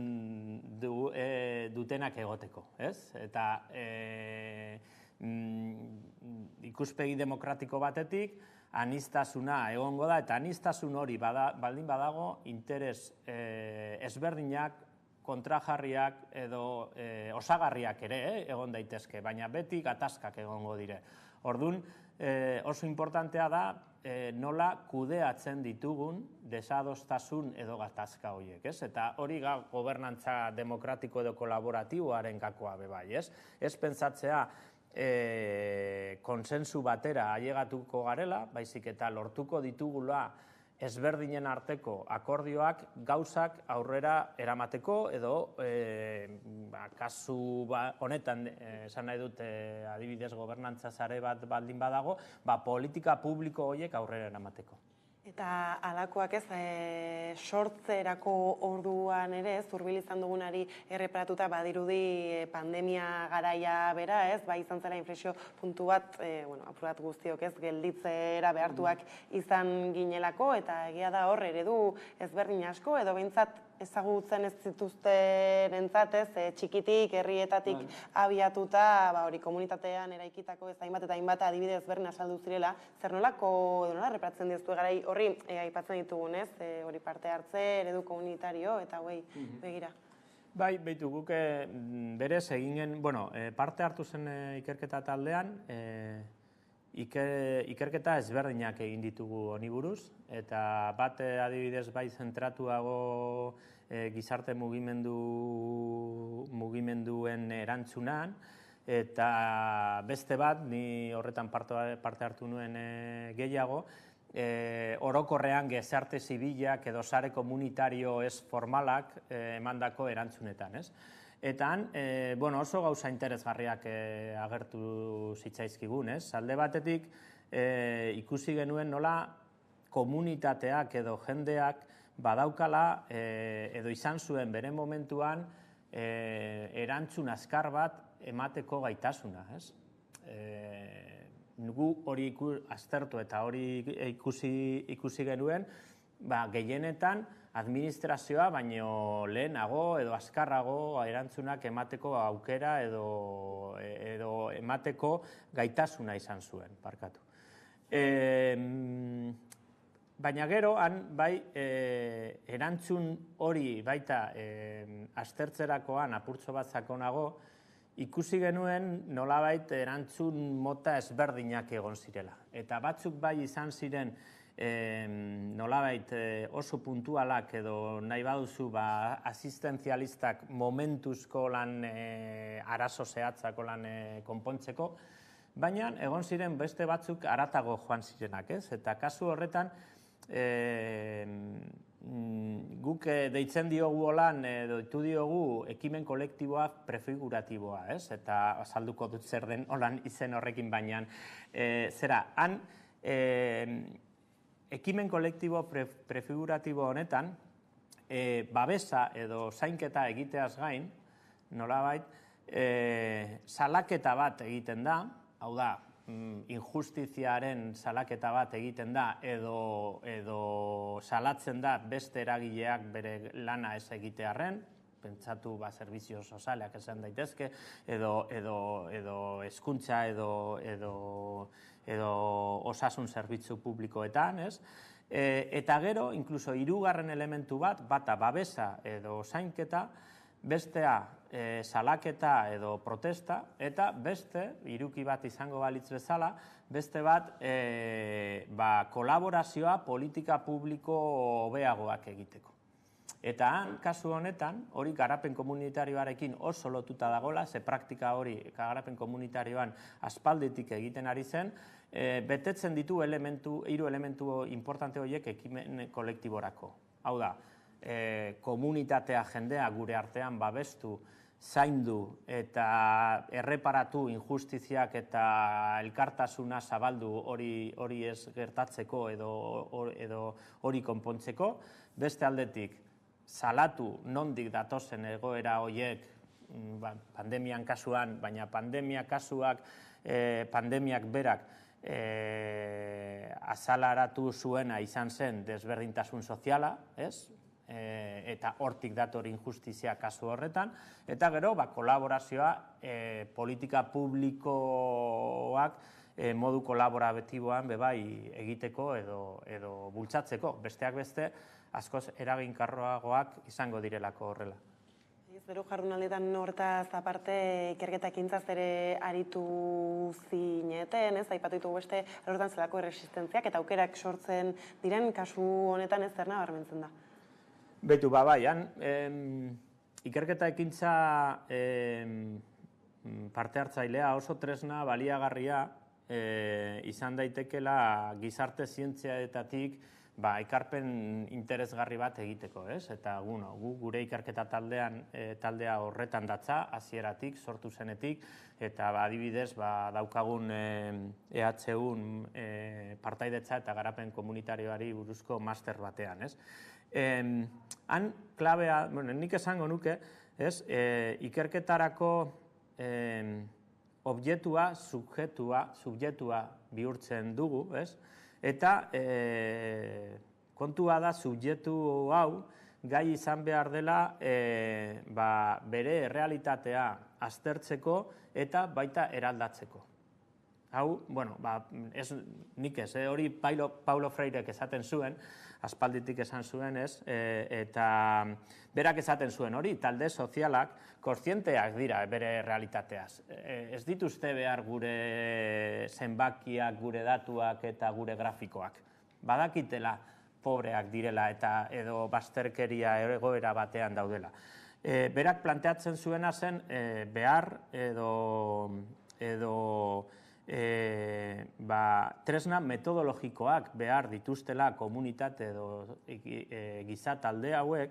S17: dutenak egoteko. Eta ikuspegi demokratiko batetik aniztasuna egongo da, eta aniztasun hori baldin badago interes ezberdinak, kontrajarriak edo osagarriak ere egon daitezke, baina beti gatazkak egongo dire. Orduan, oso importantea da nola kudeatzen ditugun desadostasun edo gatazka horiek, eta hori gobernantza demokratiko edo kolaboratiboaren gakoa bebai, ez pentsatzea konsensu batera ailegatuko garela, baizik eta lortuko ditugula ezberdinen arteko akordioak gauzak aurrera eramateko edo kasu honetan esan nahi dut adibidez gobernantza sare bat baldin badago, politika publiko horiek aurrera eramateko. Eta alakoak sortzerako orduan ere, zurbil izan dugunari erreparatuta badirudi pandemia garaia bera, bai izan zela inflexio puntu bat, apurat guztiok gelditzera behartuak izan ginelako, eta egia da hor eredu ezberdin asko, edo behintzat ezagutzen ez zituzten entzatez, txikitik, herrietatik abiatuta, hori komunitatean eraikitako ez hainbat eta hainbat adibide ezberdin azaldu zirela, zer nolako edo nola erreparatzen diztu garai horri aipatzen ditugunez, hori parte hartze, eredu komunitario, eta hoi begira.
S18: Bai, behitu guk berez eginen, parte hartu zen ikerketa taldean, ikerketa ezberdinak egin ditugu honi buruz, eta bat adibidez bai zentratuago gizarte mugimenduen erantzunan, eta beste bat, ni horretan parte hartu nuen gehiago, orokorrean gizarte zibilak edo sare komunitario ez formalak emandako erantzunetan, ez? Eta oso gauza interesgarriak agertu zitzaizkigun, ez? Alde batetik ikusi genuen nola komunitateak edo jendeak badaukala edo izan zuen bere momentuan erantzun azkar bat emateko gaitasuna, ez? Gu hori aztertu eta hori ikusi genuen, gehienetan administrazioa baino lehenago edo azkarrago erantzunak emateko aukera edo emateko gaitasuna izan zuen, barkatu. Baina gero, bai, erantzun hori baita aztertzerakoan apurtxo bat sakonago, ikusi genuen nolabait erantzun mota ezberdinak egon zirela. Eta batzuk bai izan ziren nolabait oso puntualak edo nahi baduzu asistenzialistak momentuzko lan arazo zehatzako lan konpontzeko, baina egon ziren beste batzuk haratago joan zirenak, ez? Eta kasu horretan guk deitzen diogu holan, deitu diogu ekimen kolektiboa prefiguratiboa, ez? Eta azalduko dut zer den holan izen horrekin baina. Zera, han ekimen kolektibo prefiguratibo honetan, babesa edo zainketa egiteaz gain, nolabait, salaketa bat egiten da, hau da, injustiziaren salaketa bat egiten da edo salatzen da beste eragileak bere lana ez egitearren, pentsatu zerbizio sozialak esan daitezke, edo hezkuntza edo osasun zerbitzu publikoetan, ez? Eta gero, inkluso hirugarren elementu bata babesa edo zainketa, bestea salaketa edo protesta, eta beste, hiruki bat izango balitz bezala, beste bat kolaborazioa politika publiko hobeagoak egiteko. Eta kasu honetan, hori garapen komunitarioarekin oso lotuta dagoela, ze praktika hori garapen komunitarioan aspalditik egiten ari zen, betetzen ditu hiru elementu importante horiek ekimen kolektiborako. Hau da, komunitatea jendea gure artean babestu, zaindu eta erreparatu injustiziak eta elkartasuna zabaldu hori ez gertatzeko edo hori konpontzeko. Beste aldetik, salatu nondik datozen egoera horiek pandemian kasuan, baina pandemiak berak azalaratu zuena izan zen desberdintasun soziala, ez? Eta hortik dator injustizia kasu horretan, eta gero kolaborazioa politika publikoak modu kolaboratiboan bebai egiteko edo bultzatzeko, besteak beste askoz eraginkarroagoak izango direlako horrela.
S17: Zero jardunaldetan hortaz aparte ikerketa ekintzaz ere aritu zineten, ez? Aipatu ditugu beste horretan zelako erresistentziak eta aukerak sortzen diren kasu honetan ez zer nabarmentzen da?
S18: Beitu, baian, ikerketa ekintza parte hartzailea oso tresna baliagarria izan daitekela gizarte zientziaetatik ekarpen interesgarri bat egiteko, ez? Eta gure ikerketa taldea horretan datza, hasieratik, sortu zenetik, eta adibidez daukagun EHUn partaidetza eta garapen komunitarioari buruzko master batean, ez? Han klabea, nik esango nuke, ez? Ikerketarako objektua, subjektua bihurtzen dugu, ez? Eta kontua da subjektu hau gai izan behar dela bere errealitatea aztertzeko eta baita eraldatzeko. Hau, bueno, nik ez, hori Paulo Freirek esaten zuen, aspalditik esan zuen, ez, eta berak esaten zuen hori, talde sozialak kontzienteak dira bere realitateaz. Ez dituzte behar gure zenbakiak, gure datuak eta gure grafikoak. Badakitela pobreak direla eta edo bazterkeria egoera batean daudela. Berak planteatzen zuena zen behar edo tresna metodologikoak behar dituztela komunitate edo giza talde hauek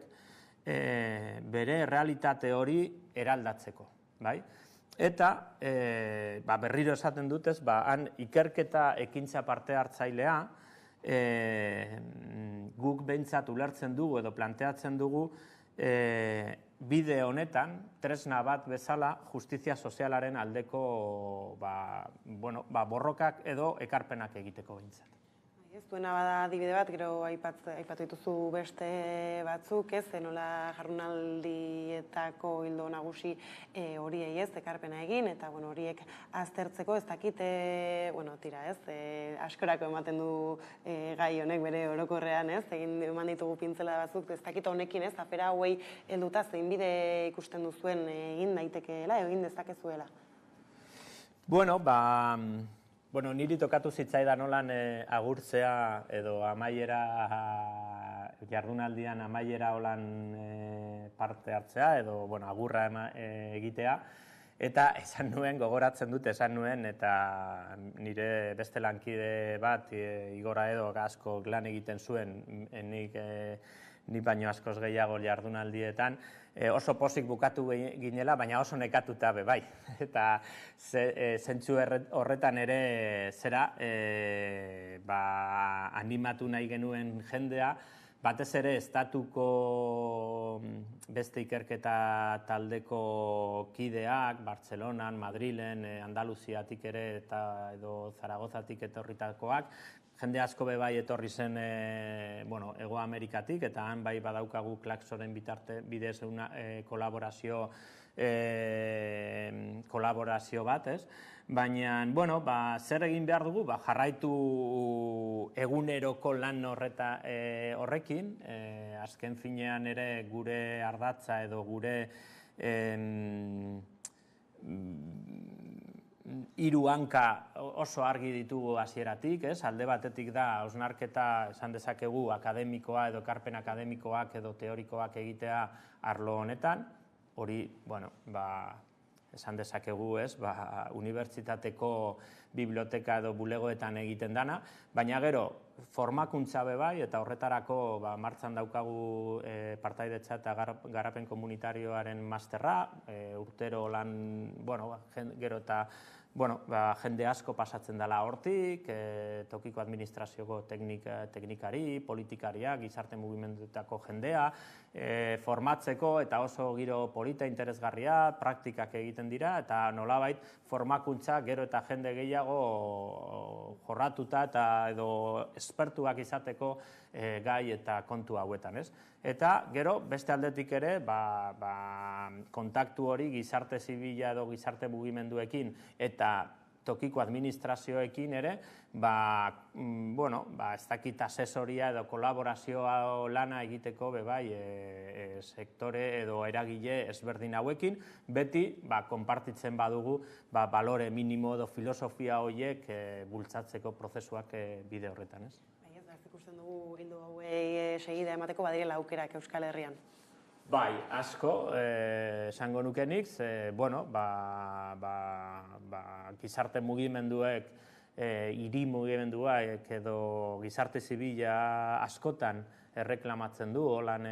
S18: bere realitate hori eraldatzeko. Eta berriro esaten dutez, han ikerketa ekintza parte hartzailea guk behintzat ulertzen dugu edo planteatzen dugu bide honetan, tresna bat bezala, justizia sozialaren aldeko borrokak edo ekarpenak egiteko behintzat.
S17: Ez duena bada adibide bat, gero aipatu dituzu beste batzuk, ez, nola jardunaldietako ildo nagusi horiei ez, ekarpena egin, eta horiek aztertzeko ez dakit, askorako ematen du gai honek bere orokorrean, ez, eman ditugu pintzela batzuk, ez dakit honekin, ez, afera hauei helduta zein bide ikusten duzuen egin daitekeela, egin dezakezuela.
S18: Niri tokatu zitzaidan nolan agurtzea edo jardunaldian amaiera holan parte hartzea edo agurra egitea. Eta gogoratzen dut esan nuen, eta nire beste lankide bat, Igora edo asko lan egiten zuen, nik baino askoz gehiago jardunaldietan, oso pozik bukatu ginela, baina oso nekatuta bai. Eta zentzu horretan ere animatu nahi genuen jendea, batez ere estatuko beste ikerketa taldeko kideak, Bartzelonan, Madrilen, Andaluziatik ere edo Zaragozatik etorritakoak, jende asko bai etorri zen Hego Amerikatik, eta han bai badaukagu Klaxoren bidez kolaborazio bat, ez? Baina, zer egin behar dugu? Jarraitu eguneroko lan horrekin, azken finean ere gure ardatza edo gure hiru hanka oso argi ditugu hasieratik, alde batetik da hausnarketa esan dezakegu akademikoa edo ekarpen akademikoak edo teorikoak egitea arlo honetan, hori, esan dezakegu, unibertsitateko biblioteka edo bulegoetan egiten dana, baina gero formakuntza bai eta horretarako martxan daukagu partaidetza eta garapen komunitarioaren masterra, urtero lan, gero eta jende asko pasatzen dela hortik, tokiko administrazioko teknikari, politikariak, gizarte mugimendutako jendea, formatzeko eta oso giro polita interesgarria, praktikak egiten dira, eta nolabait formakuntza gero eta jende gehiago jorratuta eta edo espertuak izateko gai eta kontu hauetan, ez? Eta gero beste aldetik ere kontaktu hori gizarte zibila edo gizarte mugimenduekin eta tokiko administrazioekin ere, ez dakit asesoria edo kolaborazioa lana egiteko sektore edo eragile ezberdin hauekin, beti konpartitzen badugu balore minimo edo filosofia horiek bultzatzeko prozesuak bide horretan, ez?
S17: Ikusten dugu hildo hauei segida emateko badirela aukerak Euskal Herrian.
S18: Bai, asko, esango nukenik, gizarte mugimenduek, hiri mugimenduak edo gizarte zibila askotan erreklamatzen du, holan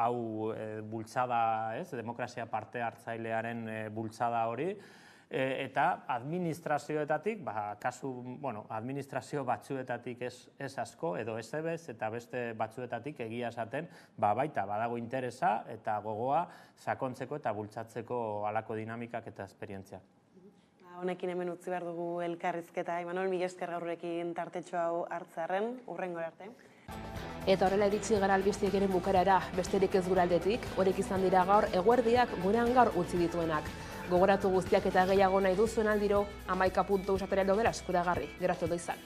S18: hau bultzada, demokrazia parte hartzailearen bultzada hori, eta administrazioetatik, administrazio batzuetatik ez asko, edo ez ebez, eta beste batzuetatik egia esaten, baita badago interesa eta gogoa sakontzeko eta bultzatzeko halako dinamikak eta esperientziak.
S17: Honekin hemen utzi behar dugu elkarrizketa, Imanol, mila esker gaurrekin tartetxo hau hartzearren, hurrengo arte.
S1: Eta horrela iritsi gara albistegiren bukaerara, besterik ez gure aldetik, horiek izan dira gaur eguerdiak gurean gaur utzi dituenak. Gogoratu guztiak eta gehiago nahi duzuen aldiro, 11 esatera daudela eskuragarri. Geratu ondo izan.